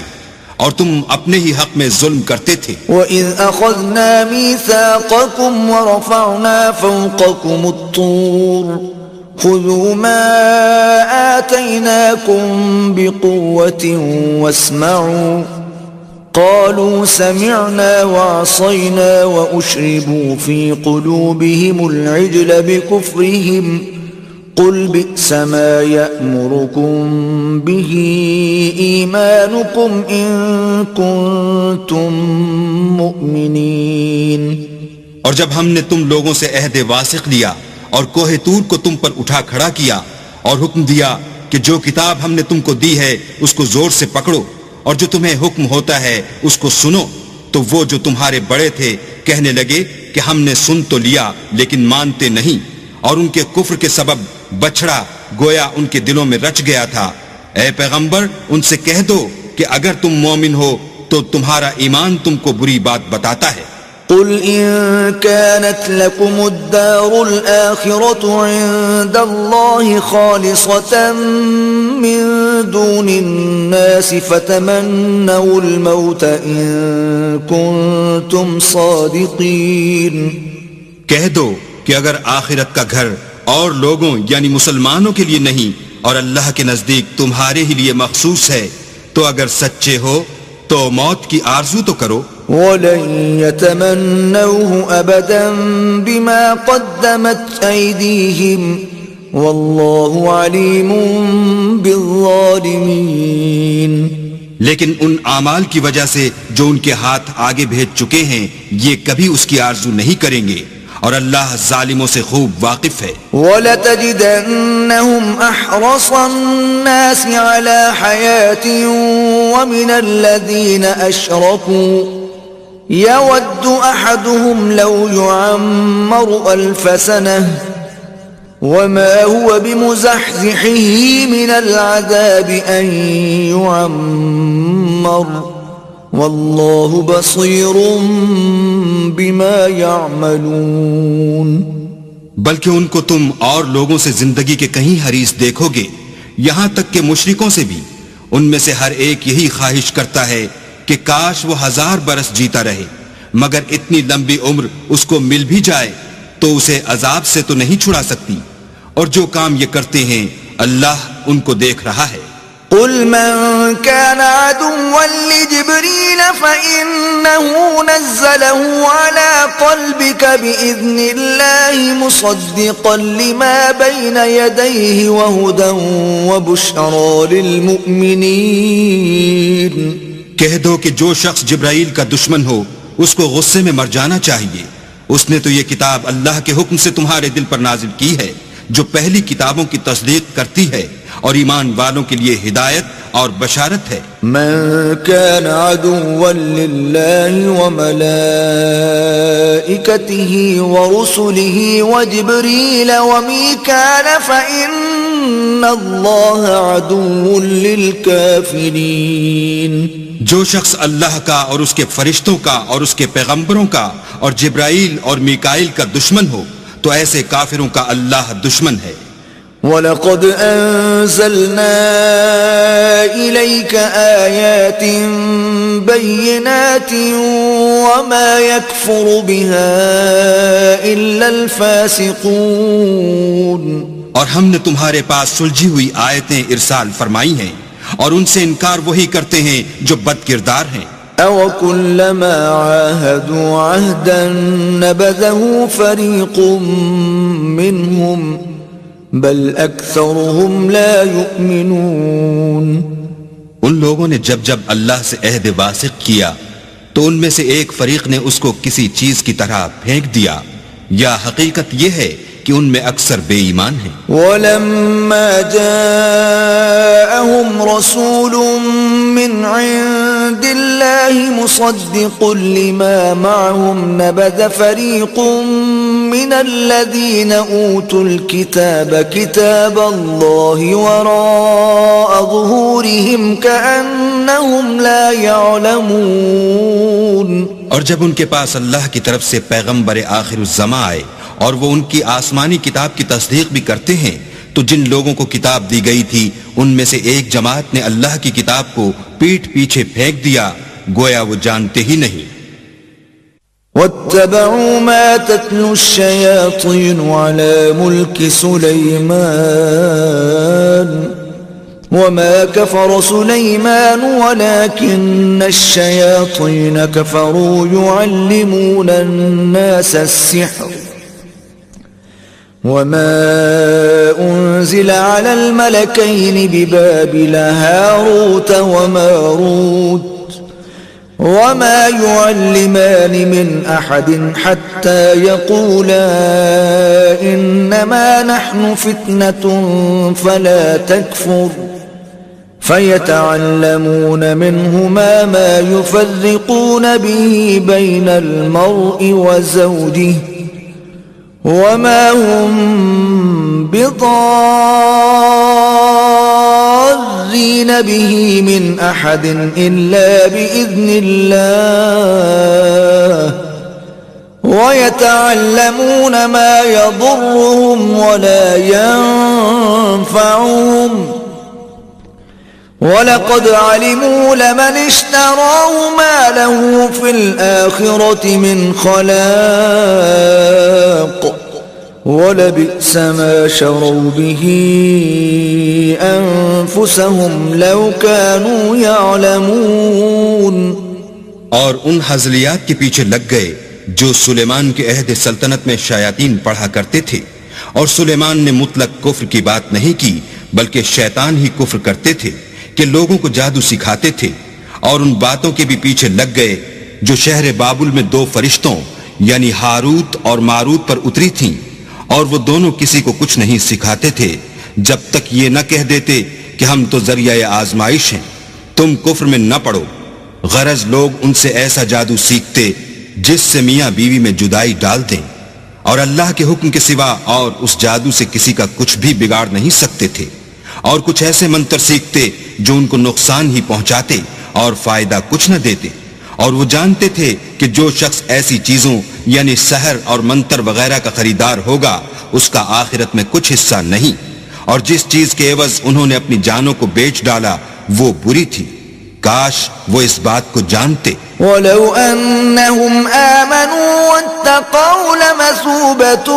S2: اور تم اپنے ہی حق میں ظلم کرتے تھے.
S1: وَإِذْ أَخَذْنَا مِيثَاقَكُمْ وَرَفَعْنَا فَوْقَكُمُ الطُّورَ خُذُوا مَا آتَيْنَاكُمْ بِقُوَّةٍ وَاسْمَعُوا قَالُوا سَمِعْنَا وَعَصَيْنَا وَأُشْرِبُوا فِي قُلُوبِهِمُ الْعِجْلَ بِكُفْرِهِمْ قُلْ بِئْسَ مَا يَأْمُرُكُمْ بِهِ إِيمَانُكُمْ إِن كُنتُم مُؤْمِنِينَ.
S2: اور جب ہم نے تم لوگوں سے عہد واثق لیا اور کوہ طور کو تم پر اٹھا کھڑا کیا اور حکم دیا کہ جو کتاب ہم نے تم کو دی ہے اس کو زور سے پکڑو اور جو تمہیں حکم ہوتا ہے اس کو سنو، تو وہ جو تمہارے بڑے تھے کہنے لگے کہ ہم نے سن تو لیا لیکن مانتے نہیں، اور ان کے کفر کے سبب بچڑا گویا ان کے دلوں میں رچ گیا تھا. اے پیغمبر ان سے کہہ دو کہ اگر تم مومن ہو تو تمہارا ایمان تم کو بری بات بتاتا ہے.
S1: قل إن كانت لكم الدار الآخرة عند الله خالصة من دون الناس فتمنوا الموت إن كنتم صادقين.
S2: کہہ دو کہ اگر آخرت کا گھر اور لوگوں یعنی مسلمانوں کے لیے نہیں اور اللہ کے نزدیک تمہارے ہی لیے مخصوص ہے تو اگر سچے ہو تو موت کی آرزو تو کرو.
S1: وَلَن يَتَمَنَّوْهُ أَبَدًا بِمَا قَدَّمَتْ أَيْدِيهِمْ وَاللَّهُ عَلِيمٌ بِالظَّالِمِينَ.
S2: لیکن ان اعمال کی وجہ سے جو ان کے ہاتھ آگے بھیج چکے ہیں یہ کبھی اس کی آرزو نہیں کریں گے اور اللہ ظالموں سے خوب واقف ہے.
S1: وَلَتَجِدَنَّهُمْ أَحْرَصَ النَّاسِ عَلَى حَيَاةٍ وَمِنَ الَّذِينَ أَشْرَكُوا يَوَدُّ أَحَدُهُمْ لَوْ يُعَمَّرُ أَلْفَ سَنَةٍ وَمَا هُوَ بِمُزَحْزِحِهِ مِنَ الْعَذَابِ أَن يُعَمَّرَ وَاللَّهُ بَصِيرٌ بِمَا يَعْمَلُونَ.
S2: بلکہ ان کو تم اور لوگوں سے زندگی کے کہیں حریص دیکھو گے، یہاں تک کہ مشرکوں سے بھی. ان میں سے ہر ایک یہی خواہش کرتا ہے کہ کاش وہ 1000 برس جیتا رہے، مگر اتنی لمبی عمر اس کو مل بھی جائے تو اسے عذاب سے تو نہیں چھڑا سکتی. اور جو کام یہ کرتے ہیں اللہ ان کو دیکھ رہا ہے.
S1: قل من كان عدوا لجبريل فإنه نزله على قلبك بإذن الله مصدقا لما بين يديه وهدى وبشرى للمؤمنين.
S2: کہہ دو کہ جو شخص جبرائیل کا دشمن ہو اس کو غصے میں مر جانا چاہیے. اس نے تو یہ کتاب اللہ کے حکم سے تمہارے دل پر نازل کی ہے جو پہلی کتابوں کی تصدیق کرتی ہے اور ایمان والوں کے لیے ہدایت اور بشارت ہے.
S1: من كان عدوا لله وملائكته ورسله وجبريل وميكال فإن الله عدو للكافرين.
S2: جو شخص اللہ کا اور اس کے فرشتوں کا اور اس کے پیغمبروں کا اور جبرائیل اور میکائیل کا دشمن ہو تو ایسے کافروں کا اللہ دشمن ہے.
S1: وَلَقَدْ أَنزَلْنَا إِلَيْكَ آيَاتٍ بَيِّنَاتٍ وَمَا يَكْفُرُ بِهَا إِلَّا الْفَاسِقُونَ.
S2: اور ہم نے تمہارے پاس سلجھی ہوئی آیتیں ارسال فرمائی ہیں اور ان سے انکار وہی کرتے ہیں جو بد کردار ہیں.
S1: أَوَكُلَّمَا عَاهَدُوا عَهْدًا نَبَذَهُ فَرِيقٌ مِّنْهُمْ بل اکثرهم لا یؤمنون.
S2: ان لوگوں نے جب جب اللہ سے عہد واثق کیا تو ان میں سے ایک فریق نے اس کو کسی چیز کی طرح پھینک دیا، یا حقیقت یہ ہے کہ ان میں اکثر بے ایمان ہیں۔
S1: وَلَمَّا جَاءَهُمْ رَسُولٌ مِّنْ عِندِ اللَّهِ مُصَدِّقٌ لِّمَا مَعَهُمْ نَبَذَ فَرِيقٌ مِّنَ الَّذِينَ أُوتُوا الْكِتَابَ كِتَابَ اللَّهِ وَرَاءَ ظُهُورِهِمْ كَأَنَّهُمْ لَا يَعْلَمُونَ۔
S2: اور جب ان کے پاس اللہ کی طرف سے پیغمبر آخر الزماں آئے اور وہ ان کی آسمانی کتاب کی تصدیق بھی کرتے ہیں، تو جن لوگوں کو کتاب دی گئی تھی ان میں سے ایک جماعت نے اللہ کی کتاب کو پیٹھ پیچھے پھینک دیا، گویا وہ جانتے ہی نہیں۔
S1: وَاتَّبَعُوا مَا تَتْلُو الشَّيَاطِينُ عَلَى مُلْكِ سُلَيْمَانَ وَمَا كَفَرَ سُلَيْمَانُ وَلَكِنَّ الشَّيَاطِينَ كَفَرُوا يُعَلِّمُونَ النَّاسَ السِّحْرَ وَمَا أُنزِلَ عَلَى الْمَلَكَيْنِ بِبَابِلَ هَارُوتَ وَمَارُوتَ وَمَا يُعَلِّمَانِ مِنْ أَحَدٍ حَتَّى يَقُولَا إِنَّمَا نَحْنُ فِتْنَةٌ فَلَا تَكْفُرْ فَيَتَعَلَّمُونَ مِنْهُمَا مَا يُفَرِّقُونَ بِهِ بَيْنَ الْمَرْءِ وَزَوْجِهِ وَمَا هُمْ بِضَارِّينَ بِهِ مِنْ أَحَدٍ إِلَّا بِإِذْنِ اللَّهِ وَيَتَعَلَّمُونَ مَا يَضُرُّهُمْ وَلَا يَنفَعُهُمْ وَلَقَدْ عَلِمُوا لَمَنِ اشْتَرَاهُ مَا لَهُ فِي الْآخِرَةِ مِنْ خَلَاقٍ وَلَبِئْسَ مَا شَرَوْا بِهِ أَنفُسَهُمْ لَوْ كَانُوا يَعْلَمُونَ۔
S2: اور ان ہزلیات کے پیچھے لگ گئے جو سلیمان کے عہد سلطنت میں شیاطین پڑھا کرتے تھے، اور سلیمان نے مطلق کفر کی بات نہیں کی بلکہ شیطان ہی کفر کرتے تھے کہ لوگوں کو جادو سکھاتے تھے، اور ان باتوں کے بھی پیچھے لگ گئے جو شہر بابل میں دو فرشتوں یعنی ہاروت اور ماروت پر اتری تھیں، اور وہ دونوں کسی کو کچھ نہیں سکھاتے تھے جب تک یہ نہ کہہ دیتے کہ ہم تو ذریعہ آزمائش ہیں، تم کفر میں نہ پڑو۔ غرض لوگ ان سے ایسا جادو سیکھتے جس سے میاں بیوی میں جدائی ڈال دیں، اور اللہ کے حکم کے سوا اور اس جادو سے کسی کا کچھ بھی بگاڑ نہیں سکتے تھے، اور کچھ ایسے منتر سیکھتے جو ان کو نقصان ہی پہنچاتے اور فائدہ کچھ نہ دیتے، اور وہ جانتے تھے کہ جو شخص ایسی چیزوں یعنی سحر اور منتر وغیرہ کا خریدار ہوگا اس کا آخرت میں کچھ حصہ نہیں، اور جس چیز کے عوض انہوں نے اپنی جانوں کو بیچ ڈالا وہ بری تھی، کاش وہ اس بات کو جانتے۔
S1: وَلَوْ أَنَّهُمْ آمَنُوا وَاتَّقَوْا لَمَثُوبَةٌ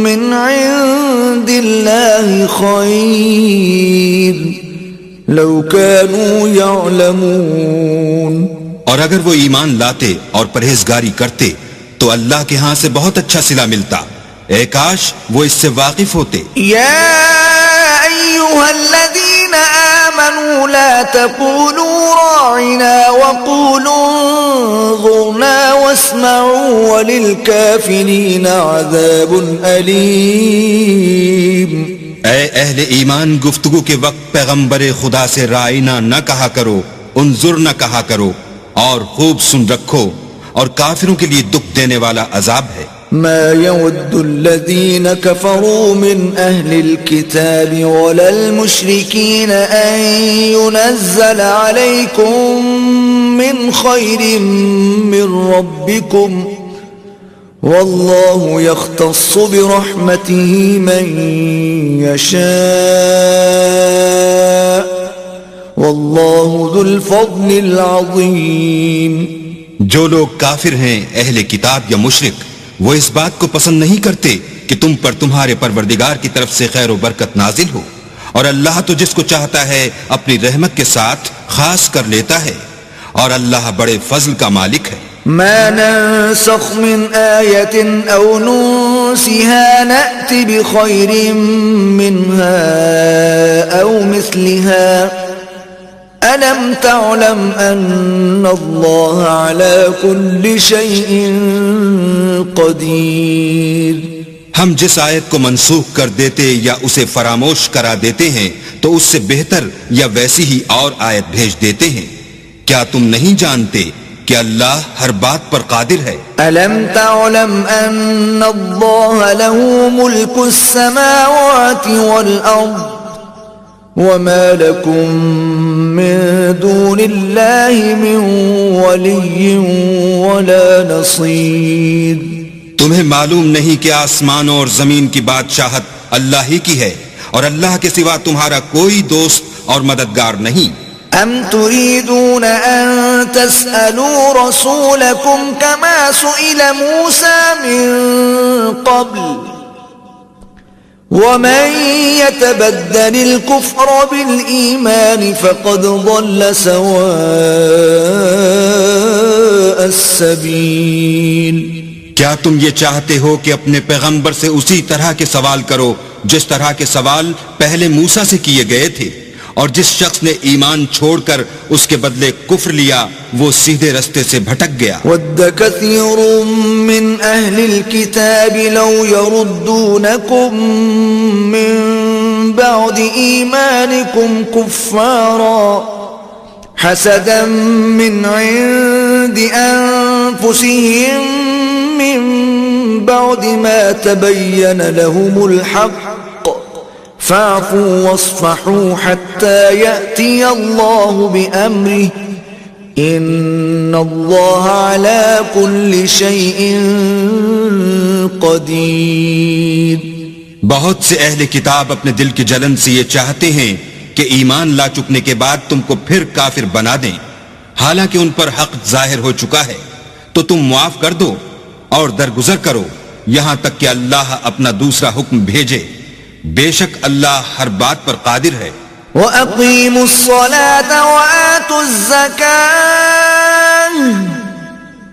S1: مِّنْ عِندِ اللَّهِ خَيْرٌ لَوْ كَانُوا يَعْلَمُونَ۔
S2: اور اگر وہ ایمان لاتے اور پرہیزگاری کرتے تو اللہ کے ہاں سے بہت اچھا صلہ ملتا، اے کاش وہ اس سے واقف ہوتے۔
S1: یا ایھا الذین آمنوا لا تقولوا راعنا وقولوا انظرنا واسمعوا وللکافرین عذاب علیم۔
S2: اے اہل ایمان، گفتگو کے وقت پیغمبر خدا سے رائنا نہ کہا کرو، انظر نہ کہا کرو، اور خوب سن رکھو، اور کافروں کے لیے دکھ دینے والا عذاب ہے۔
S1: ما يود الذين كفروا من أهل الكتاب ولا المشركين أن ينزل عليكم من خير من ربكم والله يختص برحمته من يشاء والله ذو الفضل العظيم۔
S2: جو لوگ کافر ہیں اہل کتاب یا مشرک، وہ اس بات کو پسند نہیں کرتے کہ تم پر تمہارے پروردگار کی طرف سے خیر و برکت نازل ہو، اور اللہ تو جس کو چاہتا ہے اپنی رحمت کے ساتھ خاص کر لیتا ہے، اور اللہ بڑے فضل کا مالک ہے۔
S1: ما ننسخ من آية أو ننسها نأت بخير منها أو مثلها ألم تعلم أن الله على كل شيء قدير۔
S2: ہم جس آیت کو منسوخ کر دیتے یا اسے فراموش کرا دیتے ہیں تو اس سے بہتر یا ویسی ہی اور آیت بھیج دیتے ہیں. کیا تم نہیں جانتے کہ اللہ ہر بات پر قادر ہے؟
S1: ألم تعلم أن الله له ملك السماوات والأرض وما لكم من دون الله من ولي ولا نصير.
S2: تمہیں معلوم نہیں کہ آسمانوں اور زمین کی بادشاہت اللہ ہی کی ہے اور اللہ کے سوا تمہارا کوئی دوست اور مددگار نہیں.
S1: أم تريدون أن تسألوا رسولكم كما سئل موسى من قبل ومن يتبدل الكفر بالإيمان فقد ضل سواء السبيل.
S2: کیا تم یہ چاہتے ہو کہ اپنے پیغمبر سے اسی طرح کے سوال کرو جس طرح کے سوال پہلے موسیٰ سے کیے گئے تھے؟ اور جس شخص نے ایمان چھوڑ کر اس کے بدلے کفر لیا وہ سیدھے رستے سے بھٹک گیا.
S1: وَدَّ كَثِيرٌ مِّنْ أَهْلِ الْكِتَابِ لَوْ يَرُدُّونَكُمْ مِّن بَعْدِ إِيمَانِكُمْ كُفَّارًا حَسَدًا مِّنْ عِندِ أَنفُسِهِم مِّن بَعْدِ مَا تَبَيَّنَ لَهُمُ الْحَقُّ فاعفوا واصفحوا حتى يأتي الله بأمره إن الله على كل شيء قدير.
S2: بہت سے اہل کتاب اپنے دل کی جلن سے یہ چاہتے ہیں کہ ایمان لا چکنے کے بعد تم کو پھر کافر بنا دیں حالانکہ ان پر حق ظاہر ہو چکا ہے. تو تم معاف کر دو اور درگزر کرو یہاں تک کہ اللہ اپنا دوسرا حکم بھیجے. بے شک اللہ ہر بات پر قادر ہے.
S1: وَأَقِيمُوا الصَّلَاةَ وَآتُوا الزَّكَاةَ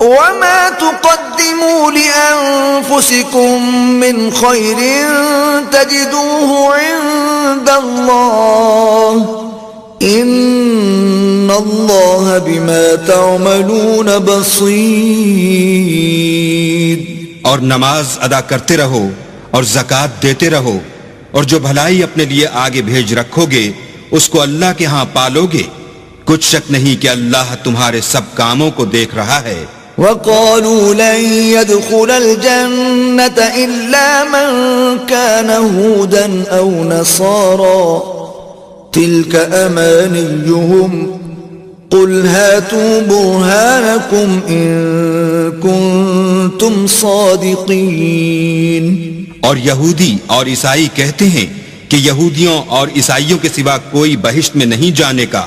S1: وَمَا تُقَدِّمُوا لِأَنفُسِكُم مِّنْ خَيْرٍ تَجِدُوهُ عِندَ اللَّهِ إِنَّ اللَّهَ بِمَا تَعْمَلُونَ بَصِيرٌ.
S2: اور نماز ادا کرتے رہو اور زکوٰۃ دیتے رہو اور جو بھلائی اپنے لیے آگے بھیج رکھو گے اس کو اللہ کے ہاں پالو گے. کچھ شک نہیں کہ اللہ تمہارے سب کاموں کو دیکھ رہا ہے.
S1: وَقَالُوا لَن يَدْخُلَ الْجَنَّةَ إِلَّا مَن كَانَ هُودًا أَوْ نَصَارَىٰ تِلْكَ أَمَانِيُّهُمْ قُلْ هَاتُوا بُرْهَانَكُمْ إِن كُنتُمْ صَادِقِينَ.
S2: اور یہودی اور عیسائی کہتے ہیں کہ یہودیوں اور عیسائیوں کے سوا کوئی بہشت میں نہیں جانے کا.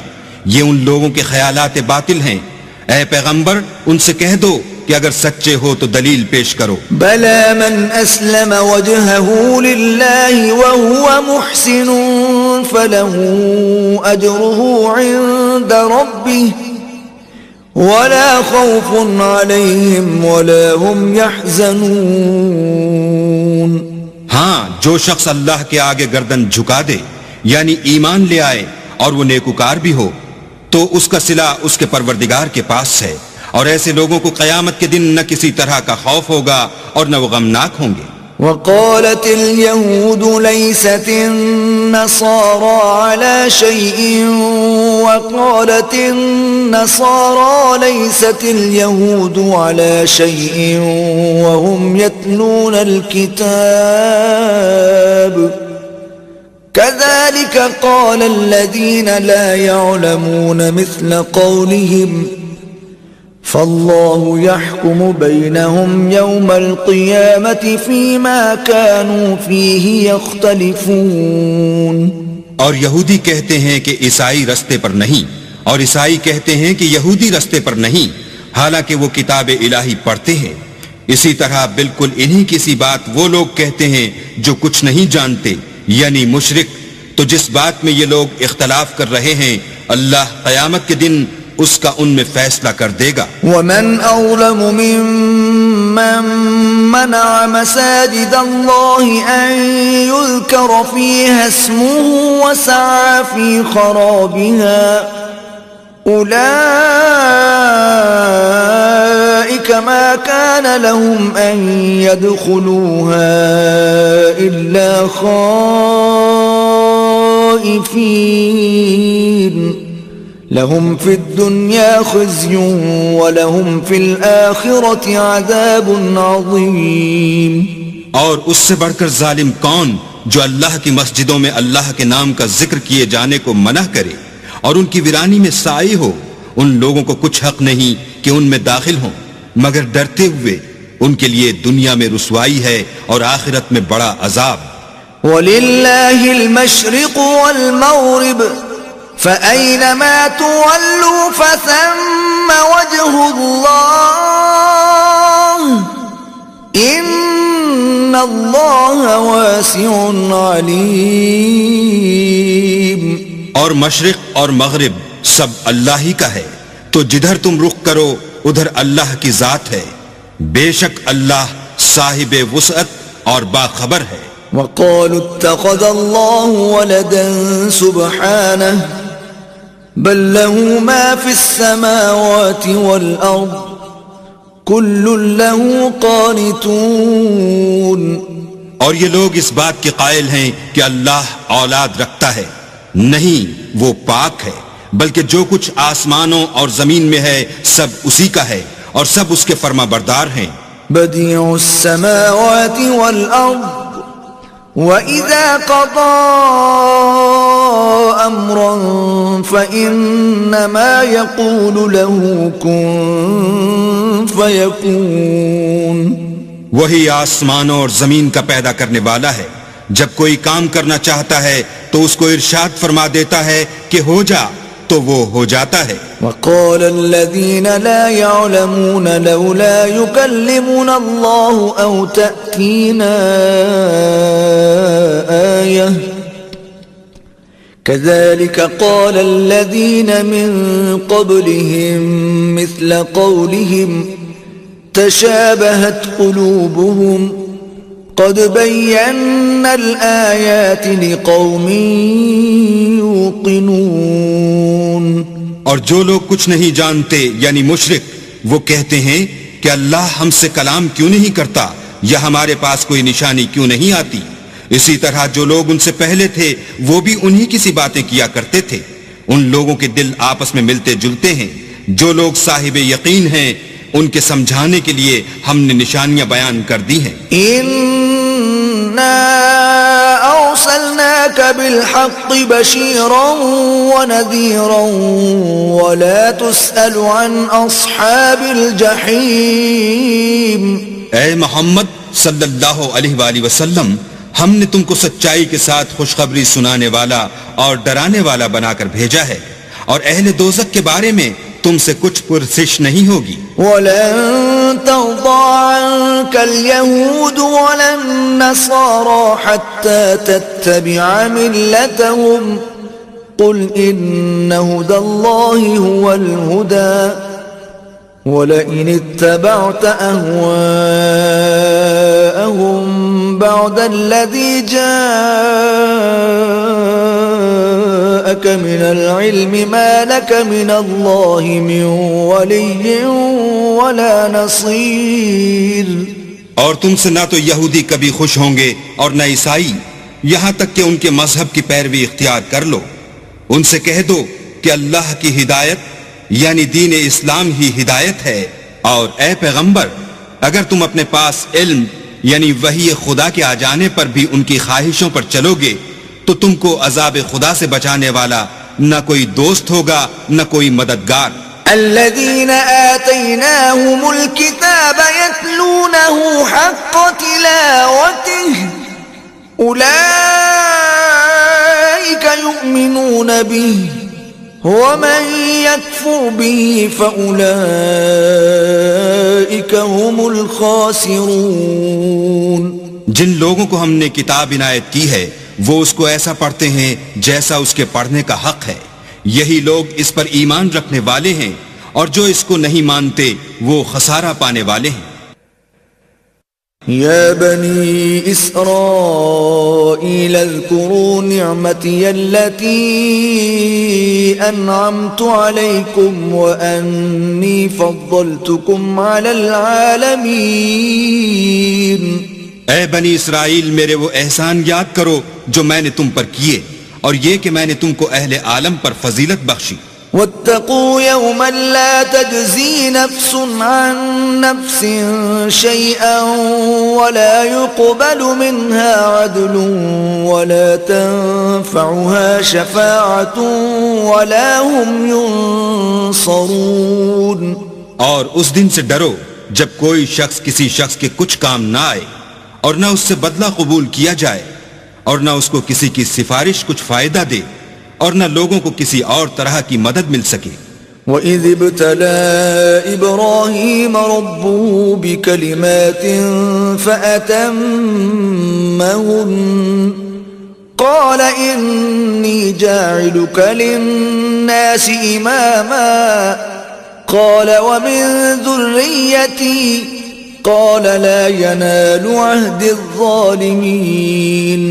S2: یہ ان لوگوں کے خیالات باطل ہیں. اے پیغمبر ان سے کہہ دو کہ اگر سچے ہو تو دلیل پیش کرو.
S1: بَلَى مَنْ أَسْلَمَ وَجْهَهُ لِلَّهِ وَهُوَ مُحْسِنٌ فَلَهُ أَجْرُهُ عِندَ رَبِّهِ وَلَا خَوْفٌ عَلَيْهِمْ وَلَا هُمْ يَحْزَنُونَ.
S2: ہاں جو شخص اللہ کے آگے گردن جھکا دے یعنی ایمان لے آئے اور وہ نیکوکار بھی ہو تو اس کا صلہ اس کے پروردگار کے پاس ہے اور ایسے لوگوں کو قیامت کے دن نہ کسی طرح کا خوف ہوگا اور نہ وہ غمناک ہوں گے.
S1: وقالت اليهود ليست النصارى على شيء وقالت النصارى ليست اليهود على شيء وهم يتلون الكتاب كذلك قال الذين لا يعلمون مثل قولهم فالله يحكم بينهم يوم القيامة فيما كانوا فيه يختلفون.
S2: اور یہودی کہتے ہیں کہ عیسائی رستے پر نہیں اور عیسائی کہتے ہیں کہ یہودی رستے پر نہیں حالانکہ وہ کتاب الہی پڑھتے ہیں. اسی طرح بالکل انہی کسی بات وہ لوگ کہتے ہیں جو کچھ نہیں جانتے یعنی مشرک. تو جس بات میں یہ لوگ اختلاف کر رہے ہیں اللہ قیامت کے دن اس کا ان میں فیصلہ کر دے گا.
S1: ومن اظلم ممن منع مساجد الله ان يذكر فيها اسمه وسعى في خرابها أولئك ما كان لهم أن يدخلوها إلا خائفين لهم في الدنيا خزي ولهم في الآخرة عذاب عظيم.
S2: اور اس سے بڑھ کر ظالم کون جو اللہ کی مسجدوں میں اللہ کے نام کا ذکر کیے جانے کو منع کرے اور ان کی ویرانی میں سائی ہو. ان لوگوں کو کچھ حق نہیں کہ ان میں داخل ہوں مگر ڈرتے ہوئے. ان کے لیے دنیا میں رسوائی ہے اور آخرت میں بڑا عذاب.
S1: وَلِلَّهِ الْمَشْرِقُ وَالْمَغْرِبُ فَأَيْنَمَا تُوَلُّوا فَثَمَّ وَجْهُ اللَّهِ إِنَّ اللَّهَ وَاسِعٌ عَلِيمٌ.
S2: اور مشرق اور مغرب سب اللہ ہی کا ہے تو جدھر تم رخ کرو ادھر اللہ کی ذات ہے. بے شک اللہ صاحب وسعت اور باخبر ہے.
S1: وَقَالُوا اتَّخَذَ اللَّهُ وَلَدًا سُبْحَانَهُ بَل لَّهُ مَا فِي السَّمَاوَاتِ وَالْأَرْضِ كُلٌّ لَّهُ قَانِتُونَ.
S2: اور یہ لوگ اس بات کے قائل ہیں کہ اللہ اولاد رکھتا ہے. نہیں، وہ پاک ہے، بلکہ جو کچھ آسمانوں اور زمین میں ہے سب اسی کا ہے اور سب اس کے فرما بردار ہیں.
S1: بدیع السماوات والارض وَإِذَا قَضَى أَمْرًا فَإِنَّمَا يَقُولُ لَهُ كُن فَيَكُونُ.
S2: وہی آسمانوں اور زمین کا پیدا کرنے والا ہے. جب کوئی کام کرنا چاہتا ہے تو اس کو ارشاد فرما دیتا ہے کہ ہو جا تو وہ ہو جاتا ہے.
S1: وَقَالَ الَّذِينَ لَا يَعْلَمُونَ لَوْلَا يُكَلِّمُنَا اللَّهُ أَوْ تَأْتِينَا آيَةٌ كَذَلِكَ قَالَ الَّذِينَ مِن قَبْلِهِم مِثْلَ قَوْلِهِمْ تَشَابَهَتْ قُلُوبُهُمْ قَدْ بَيَّنَّا الْآيَاتِ لِقَوْمٍ يُوقِنُونَ.
S2: اور جو لوگ کچھ نہیں جانتے یعنی مشرک وہ کہتے ہیں کہ اللہ ہم سے کلام کیوں نہیں کرتا یا ہمارے پاس کوئی نشانی کیوں نہیں آتی. اسی طرح جو لوگ ان سے پہلے تھے وہ بھی انہی کی سی باتیں کیا کرتے تھے. ان لوگوں کے دل آپس میں ملتے جلتے ہیں. جو لوگ صاحب یقین ہیں ان کے سمجھانے کے لیے ہم نے نشانیاں بیان کر دی ہیں.
S1: إِنَّا أَرْسَلْنَاكَ بِالْحَقِّ بَشِيرًا وَنَذِيرًا وَلَا تُسْأَلُ عَنْ أَصْحَابِ الْجَحِيمِ.
S2: اے محمد صلی اللہ علیہ وآلہ وسلم، ہم نے تم کو سچائی کے ساتھ خوشخبری سنانے والا اور ڈرانے والا بنا کر بھیجا ہے، اور اہل دوزخ کے بارے میں تم سے کچھ پرسش نہیں ہوگی.
S1: وَلَن تَرْضَىٰ عَنكَ الْيَهُودُ وَلَا النَّصَارَىٰ حَتَّىٰ تَتَّبِعَ مِلَّتَهُمْ قُلْ إِنَّ هُدَى اللَّهِ هُوَ الْهُدَىٰ وَلَئِنِ اتَّبَعْتَ أَهْوَاءَهُم بَعْدَ الَّذِي جَاءَكَ مِنَ الْعِلْمِ مَا لَكَ مِنَ اللَّهِ مِن وَلِيٍّ وَلَا نَصِيرٍ.
S2: اور تم سے نہ تو یہودی کبھی خوش ہوں گے اور نہ عیسائی، یہاں تک کہ ان کے مذہب کی پیروی اختیار کر لو. ان سے کہہ دو کہ اللہ کی ہدایت یعنی دین اسلام ہی ہدایت ہے. اور اے پیغمبر، اگر تم اپنے پاس علم یعنی وحی خدا کے آ جانے پر بھی ان کی خواہشوں پر چلو گے تو تم کو عذاب خدا سے بچانے والا نہ کوئی دوست ہوگا نہ کوئی مددگار.
S1: الذين آتيناهم الكتاب يتلونه حق تلاوته أولئك يؤمنون به ومن يكفر به فأولئك هم الخاسرون.
S2: جن لوگوں کو ہم نے کتاب عنایت کی ہے وہ اس کو ایسا پڑھتے ہیں جیسا اس کے پڑھنے کا حق ہے. یہی لوگ اس پر ایمان رکھنے والے ہیں اور جو اس کو نہیں مانتے وہ خسارہ پانے والے ہیں.
S1: يا بني إسرائيل اذكروا نعمتي التي أنعمت عليكم وأني فضلتكم على العالمين.
S2: اے بنی اسرائیل میرے وہ احسان یاد کرو جو میں نے تم پر کیے، اور یہ کہ میں نے تم کو اہل عالم پر فضیلت بخشی.
S1: واتقوا يوما لا تجزي نفس عن نفس شيئا ولا يقبل منها عدل ولا تنفعها شفاعة ولا هم ينصرون.
S2: اور اس دن سے ڈرو جب کوئی شخص کسی شخص کے کچھ کام نہ آئے اور نہ اس سے بدلہ قبول کیا جائے اور نہ اس کو کسی کی سفارش کچھ فائدہ دے اور نہ لوگوں کو کسی اور طرح کی مدد مل سکے.
S1: وَإِذِ ابْتَلَى إِبْرَاهِيمَ رَبُّهُ بِكَلِمَاتٍ فَأَتَمَّهُنَّ قَالَ إِنِّي جَاعِلُكَ لِلنَّاسِ إِمَامًا قَالَ وَمِن ذُرِّيَّتِي قَالَ لَا يَنَالُ عَهْدِ الظَّالِمِينَ.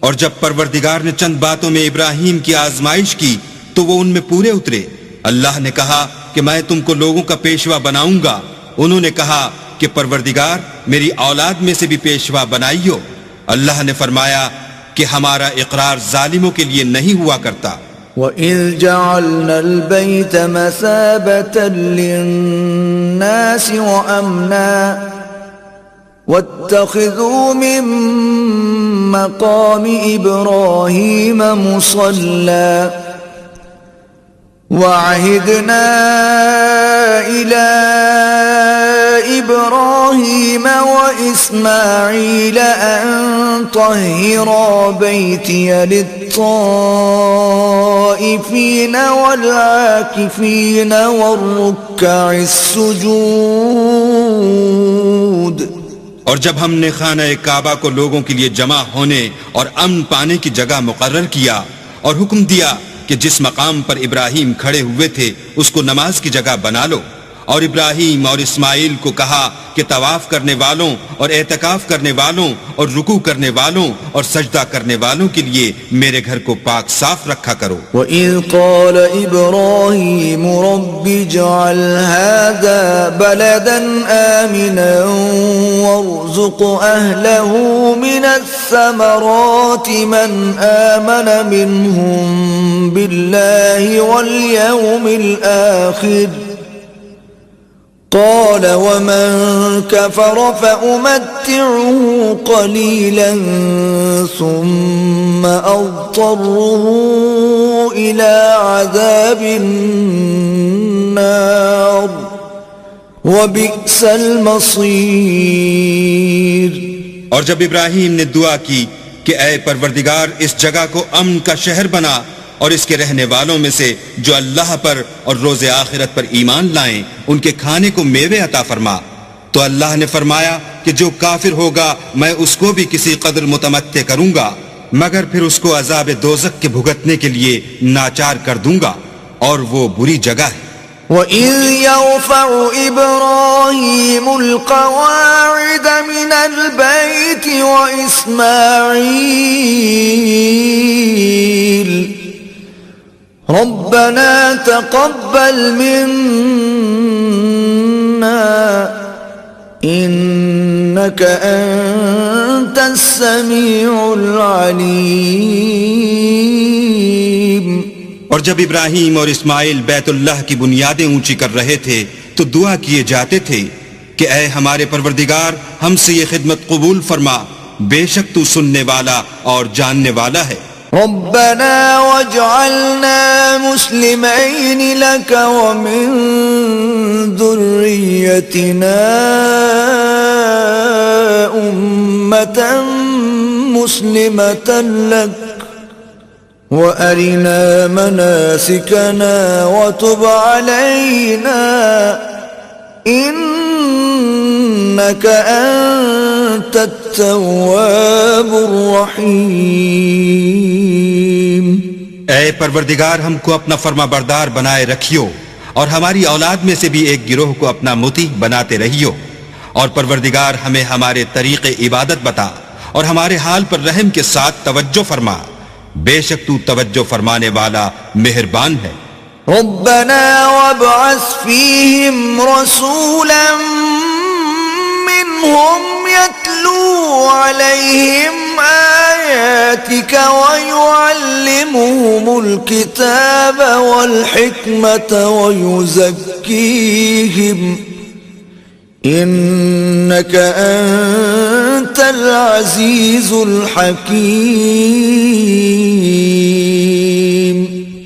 S2: اور جب پروردگار نے چند باتوں میں ابراہیم کی آزمائش کی تو وہ ان میں پورے اترے. اللہ نے کہا کہ میں تم کو لوگوں کا پیشوا بناؤں گا. انہوں نے کہا کہ پروردگار میری اولاد میں سے بھی پیشوا بنائیو. اللہ نے فرمایا کہ ہمارا اقرار ظالموں کے لیے نہیں ہوا کرتا.
S1: وَإِذْ جَعَلْنَا الْبَيْتَ مَثَابَةً لِلنَّاسِ وَأَمْنًا وَاتَّخِذُوا مِن مَّقَامِ إِبْرَاهِيمَ مُصَلًّى وَعَهِدْنَا إِلَى إِبْرَاهِيمَ وَإِسْمَاعِيلَ أَن طَهِّرَا بَيْتِيَ لِلطَّائِفِينَ وَالْعَاكِفِينَ وَالرُّكَّعِ السُّجُودِ.
S2: اور جب ہم نے خانہ کعبہ کو لوگوں کے لیے جمع ہونے اور امن پانے کی جگہ مقرر کیا اور حکم دیا کہ جس مقام پر ابراہیم کھڑے ہوئے تھے اس کو نماز کی جگہ بنا لو، اور ابراہیم اور اسماعیل کو کہا کہ طواف کرنے والوں اور اعتکاف کرنے والوں اور رکوع کرنے والوں اور سجدہ کرنے والوں کے لیے میرے گھر کو پاک صاف رکھا کرو.
S1: وَإِذْ قَالَ إِبْرَاهِيمُ رَبِّ اجْعَلْ هَذَا بَلَدًا آمِنًا وَارْزُقْ أَهْلَهُ مِنَ الثَّمَرَاتِ مَنْ آمَنَ مِنْهُمْ بِاللَّهِ وَالْيَوْمِ الْآخِرِ قال ومن كفر فأمتعه قليلا ثم أضطره إلى عذاب النار وبئس المصير.
S2: اور جب ابراہیم نے دعا کی کہ اے پروردگار اس جگہ کو امن کا شہر بنا اور اس کے رہنے والوں میں سے جو اللہ پر اور روز آخرت پر ایمان لائیں ان کے کھانے کو میوے عطا فرما، تو اللہ نے فرمایا کہ جو کافر ہوگا میں اس کو بھی کسی قدر متمتع کروں گا مگر پھر اس کو عذاب دوزخ کے بھگتنے کے لیے ناچار کر دوں گا، اور وہ بری جگہ ہے.
S1: وَإِذْ يَرْفَعُ إِبْرَاهِيمُ الْقَوَاعِدَ مِنَ الْبَيْتِ وَإِسْمَاعِيلُ رَبَّنَا تَقَبَّلْ مِنَّا إِنَّكَ أَنْتَ السَّمِيعُ الْعَلِيمُ.
S2: اور جب ابراہیم اور اسماعیل بیت اللہ کی بنیادیں اونچی کر رہے تھے تو دعا کیے جاتے تھے کہ اے ہمارے پروردگار ہم سے یہ خدمت قبول فرما، بے شک تو سننے والا اور جاننے والا ہے.
S1: ربنا واجعلنا مسلمين لك ومن ذريتنا أمة مسلمة لك وأرنا مناسكنا وتب علينا إنك أنت التواب الرحيم.
S2: اے پروردگار ہم کو اپنا فرما بردار بنائے رکھیو اور ہماری اولاد میں سے بھی ایک گروہ کو اپنا مطیع بناتے رہیو، اور پروردگار ہمیں ہمارے طریق عبادت بتا اور ہمارے حال پر رحم کے ساتھ توجہ فرما، بے شک تو توجہ فرمانے والا مہربان ہے۔
S1: ربنا وابعث فيهم رسولا منهم يتلو عليهم آياتك ويعلمهم الكتاب والحكمة ويزكيهم إنك أنت العزيز الحكيم۔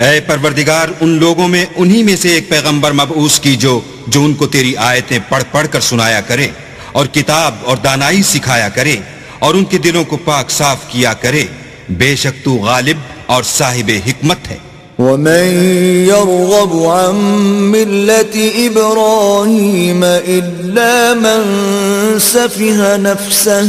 S2: اے پروردگار ان لوگوں میں انہی میں سے ایک پیغمبر مبعوث کی جو ان کو تیری آیتیں پڑھ پڑھ کر سنایا کرے اور کتاب اور دانائی سکھایا کرے اور ان کے دلوں کو پاک صاف کیا کرے، بے شک تو غالب اور صاحب حکمت ہے۔
S1: ومن يرغب عن ملة إبراهيم إلا من سفه نفسه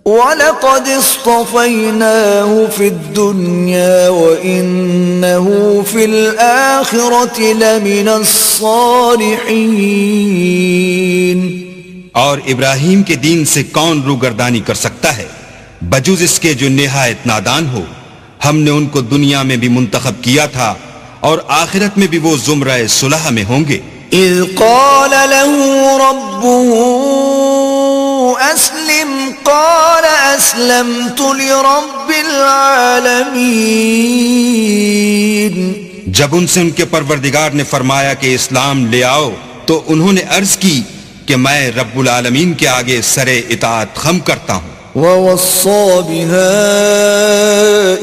S1: وَلَقَدِ اصْطَفَيْنَاهُ فِي الدُّنْيَا وَإِنَّهُ فِي الْآخِرَةِ لَمِنَ الصَّالِحِينَ۔
S2: اور ابراہیم کے دین سے کون روگردانی کر سکتا ہے بجز اس کے جو نہایت نادان ہو؟ ہم نے ان کو دنیا میں بھی منتخب کیا تھا اور آخرت میں بھی وہ زمرہ صلح میں ہوں گے۔
S1: اذ قال له ربه اسلم قال اسلمت لرب العالمین۔
S2: جب ان سے ان کے پروردگار نے فرمایا کہ اسلام لے آؤ تو انہوں نے عرض کی کہ میں رب العالمین کے آگے سر اطاعت خم کرتا ہوں۔
S1: وَوَصَّى بِهَا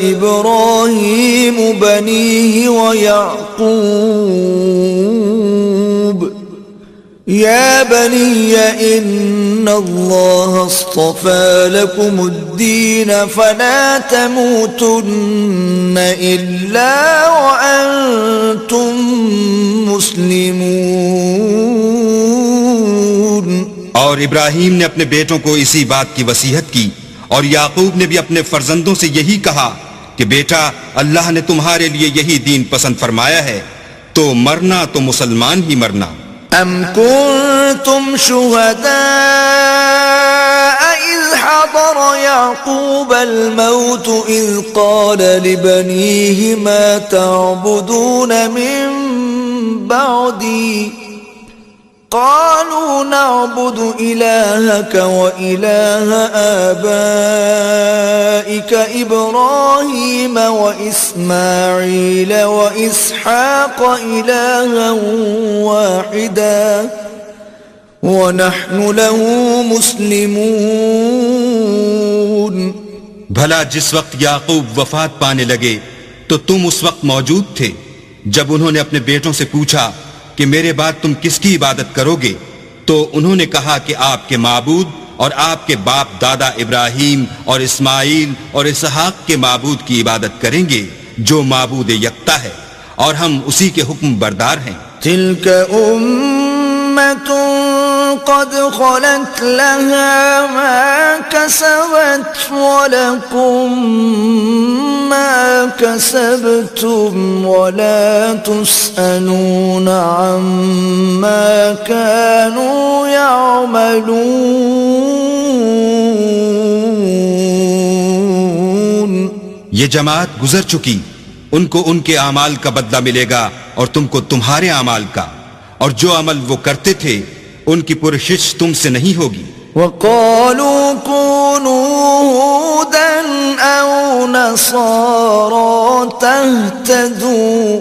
S1: إِبْرَاهِيمُ بَنِيهِ وَيَعْقُوبُ يَا بَنِيَّ إِنَّ اللَّهَ اصْطَفَى لَكُمُ الدِّينَ فَلَا تَمُوتُنَّ إِلَّا وَأَنْتُمْ مُسْلِمُونَ۔
S2: اور ابراہیم نے اپنے بیٹوں کو اسی بات کی وصیت کی، اور یعقوب نے بھی اپنے فرزندوں سے یہی کہا کہ بیٹا اللہ نے تمہارے لیے یہی دین پسند فرمایا ہے، تو مرنا تو مسلمان ہی مرنا۔
S1: ام کنتم شہداء اذ حضر یعقوب الموت اذ قال لبنیہ ما تعبدون من بعدی قالوا نعبد إلهك وإله آبائك إبراهيم وإسماعيل وإسحاق إلها واحدا ونحن له مسلمون۔
S2: بھلا جس وقت یعقوب وفات پانے لگے تو تم اس وقت موجود تھے جب انہوں نے اپنے بیٹوں سے پوچھا کہ میرے بعد تم کس کی عبادت کرو گے؟ تو انہوں نے کہا کہ آپ کے معبود اور آپ کے باپ دادا ابراہیم اور اسماعیل اور اسحاق کے معبود کی عبادت کریں گے جو معبود یکتا ہے، اور ہم اسی کے حکم بردار ہیں۔
S1: تلك أمة قد خلت لها ما كسبت ولكم ما كسبتم ولا تسألون عما كانوا يعملون۔
S2: یہ جماعت گزر چکی، ان کو ان کے اعمال کا بدلہ ملے گا اور تم کو تمہارے اعمال کا، اور جو عمل وہ کرتے تھے ان کی پرشش تم سے نہیں ہوگی۔
S1: وَقَالُوا كُونُوا هُودًا أَوْ نَصَارَىٰ تَهْتَدُوا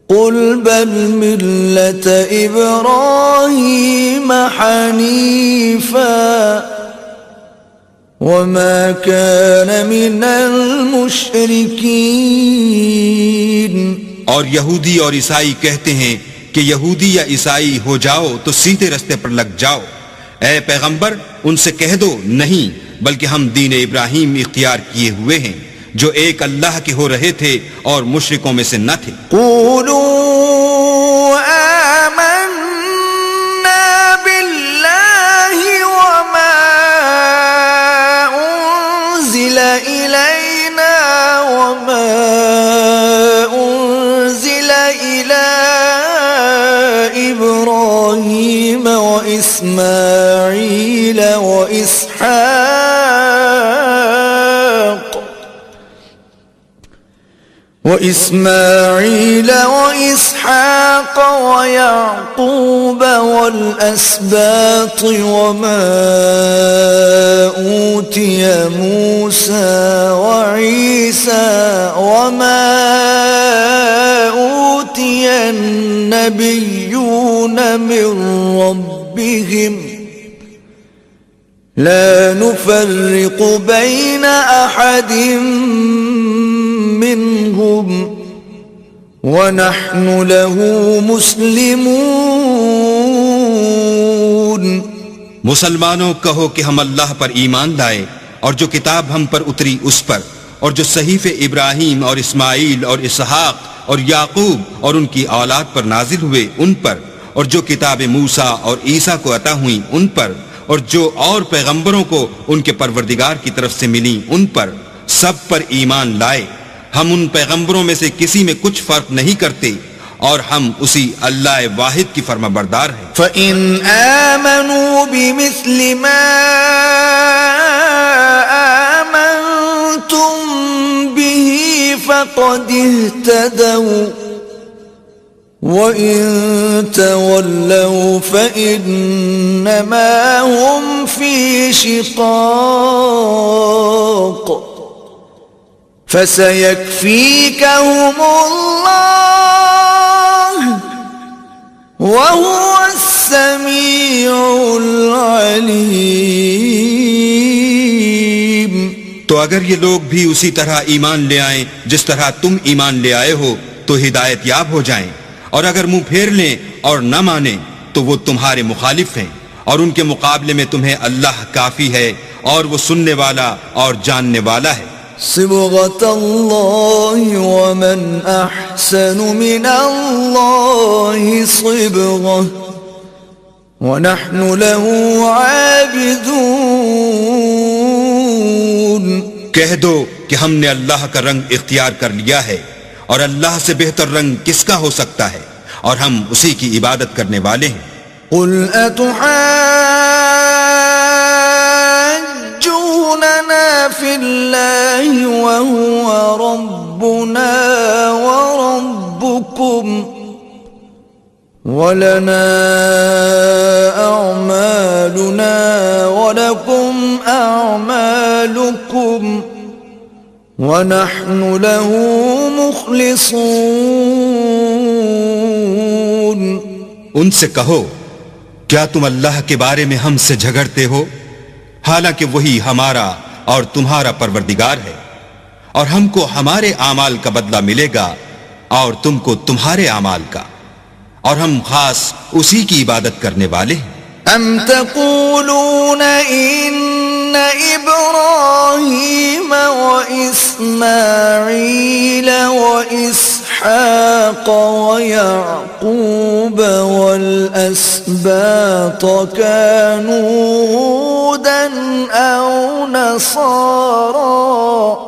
S1: قُلْ بَلْ مِلَّةَ إِبْرَاهِيمَ حَنِيفًا وَمَا كَانَ مِنَ الْمُشْرِكِينَ۔
S2: اور یہودی اور عیسائی کہتے ہیں کہ یہودی یا عیسائی ہو جاؤ تو سیدھے رستے پر لگ جاؤ۔ اے پیغمبر ان سے کہہ دو نہیں، بلکہ ہم دین ابراہیم اختیار کیے ہوئے ہیں جو ایک اللہ کے ہو رہے تھے اور مشرکوں میں سے نہ تھے۔
S1: قولوا آمنا باللہ وما انزل الینا وما انزل الی ابراہیم وإسماعيل وإسحاق ويعقوب والأسباط وما أوتي موسى وعيسى وما أوتي النبيون من ربهم لا نفرق بين أحد منهم ونحن له مسلمون.
S2: مسلمانوں کہو کہ ہم اللہ پر ایمان لائے اور جو کتاب ہم پر اتری اس پر، اور جو صحیفے ابراہیم اور اسماعیل اور اسحاق اور یعقوب اور ان کی اولاد پر نازل ہوئے ان پر، اور جو کتاب موسیٰ اور عیسیٰ کو عطا ہوئیں ان پر، اور جو اور پیغمبروں کو ان کے پروردگار کی طرف سے ملی ان پر، سب پر ایمان لائے. ہم ان پیغمبروں میں سے کسی میں کچھ فرق نہیں کرتے اور ہم اسی اللہ واحد کی فرما بردار ہیں.
S1: فَإِنْ آمَنُوا بِمِثْلِ مَا آمَنْتُمْ بِهِ فَقَدِ اهْتَدَوْا وَإِن تَوَلَّوْا فَإِنَّمَا هُمْ فِي شِقَاقٍ فَسَيَكْفِيكَهُمُ اللَّهُ وَهُوَ السَّمِيعُ الْعَلِيمُ.
S2: تو اگر یہ لوگ بھی اسی طرح ایمان لے آئیں جس طرح تم ایمان لے آئے ہو تو ہدایت یاب ہو جائیں، اور اگر منہ پھیر لیں اور نہ مانیں تو وہ تمہارے مخالف ہیں، اور ان کے مقابلے میں تمہیں اللہ کافی ہے اور وہ سننے والا اور جاننے والا ہے.
S1: صبغة الله ومن أحسن من الله صبغة ونحن له عابدون.
S2: کہہ دو کہ ہم نے اللہ کا رنگ اختیار کر لیا ہے، اور اللہ سے بہتر رنگ کس کا ہو سکتا ہے، اور ہم اسی کی عبادت کرنے والے ہیں.
S1: قل أتحاجوننا في الله وهو ربنا وربكم ولنا أعمالنا ولكم أعمالكم ونحن له مخلصون.
S2: ان سے کہو کیا تم اللہ کے بارے میں ہم سے جھگڑتے ہو، حالانکہ وہی ہمارا اور تمہارا پروردگار ہے، اور ہم کو ہمارے اعمال کا بدلہ ملے گا اور تم کو تمہارے اعمال کا، اور ہم خاص اسی کی عبادت کرنے والے ہیں.
S1: ام تقولون ان ابراہیم واسماعیل واسحاق ویعقوب والاسباط كانوا هودا او نصارا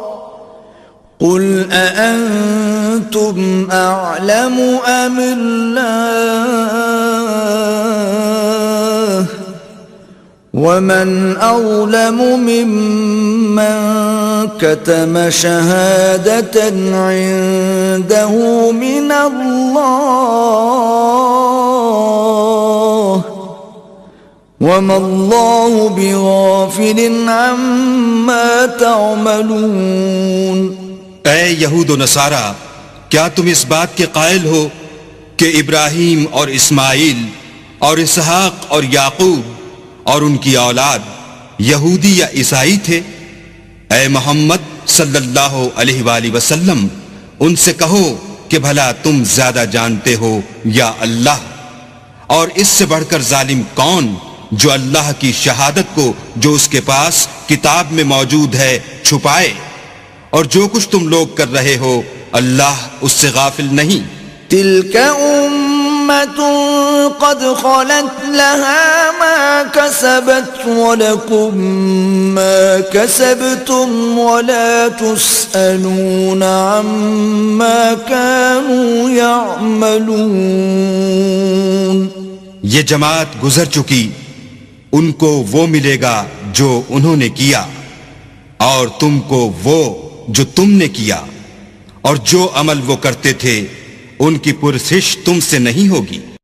S1: قل أأنتم أعلم أم الله ومن أظلم ممن كتم شهادة عنده من الله وما الله بغافل عما تعملون.
S2: اے یہود و نصارہ، کیا تم اس بات کے قائل ہو کہ ابراہیم اور اسماعیل اور اسحاق اور یعقوب اور ان کی اولاد یہودی یا عیسائی تھے؟ اے محمد صلی اللہ علیہ وآلہ وسلم، ان سے کہو کہ بھلا تم زیادہ جانتے ہو یا اللہ؟ اور اس سے بڑھ کر ظالم کون جو اللہ کی شہادت کو جو اس کے پاس کتاب میں موجود ہے چھپائے؟ اور جو کچھ تم لوگ کر رہے ہو اللہ اس سے غافل نہیں.
S1: تلك أمة قد خلت لها ما كسبت ولكم ما كسبتم ولا تسألون عما كانوا يعملون.
S2: یہ جماعت گزر چکی، ان کو وہ ملے گا جو انہوں نے کیا، اور تم کو وہ جو تم نے کیا، اور جو عمل وہ کرتے تھے ان کی پرسش تم سے نہیں ہوگی.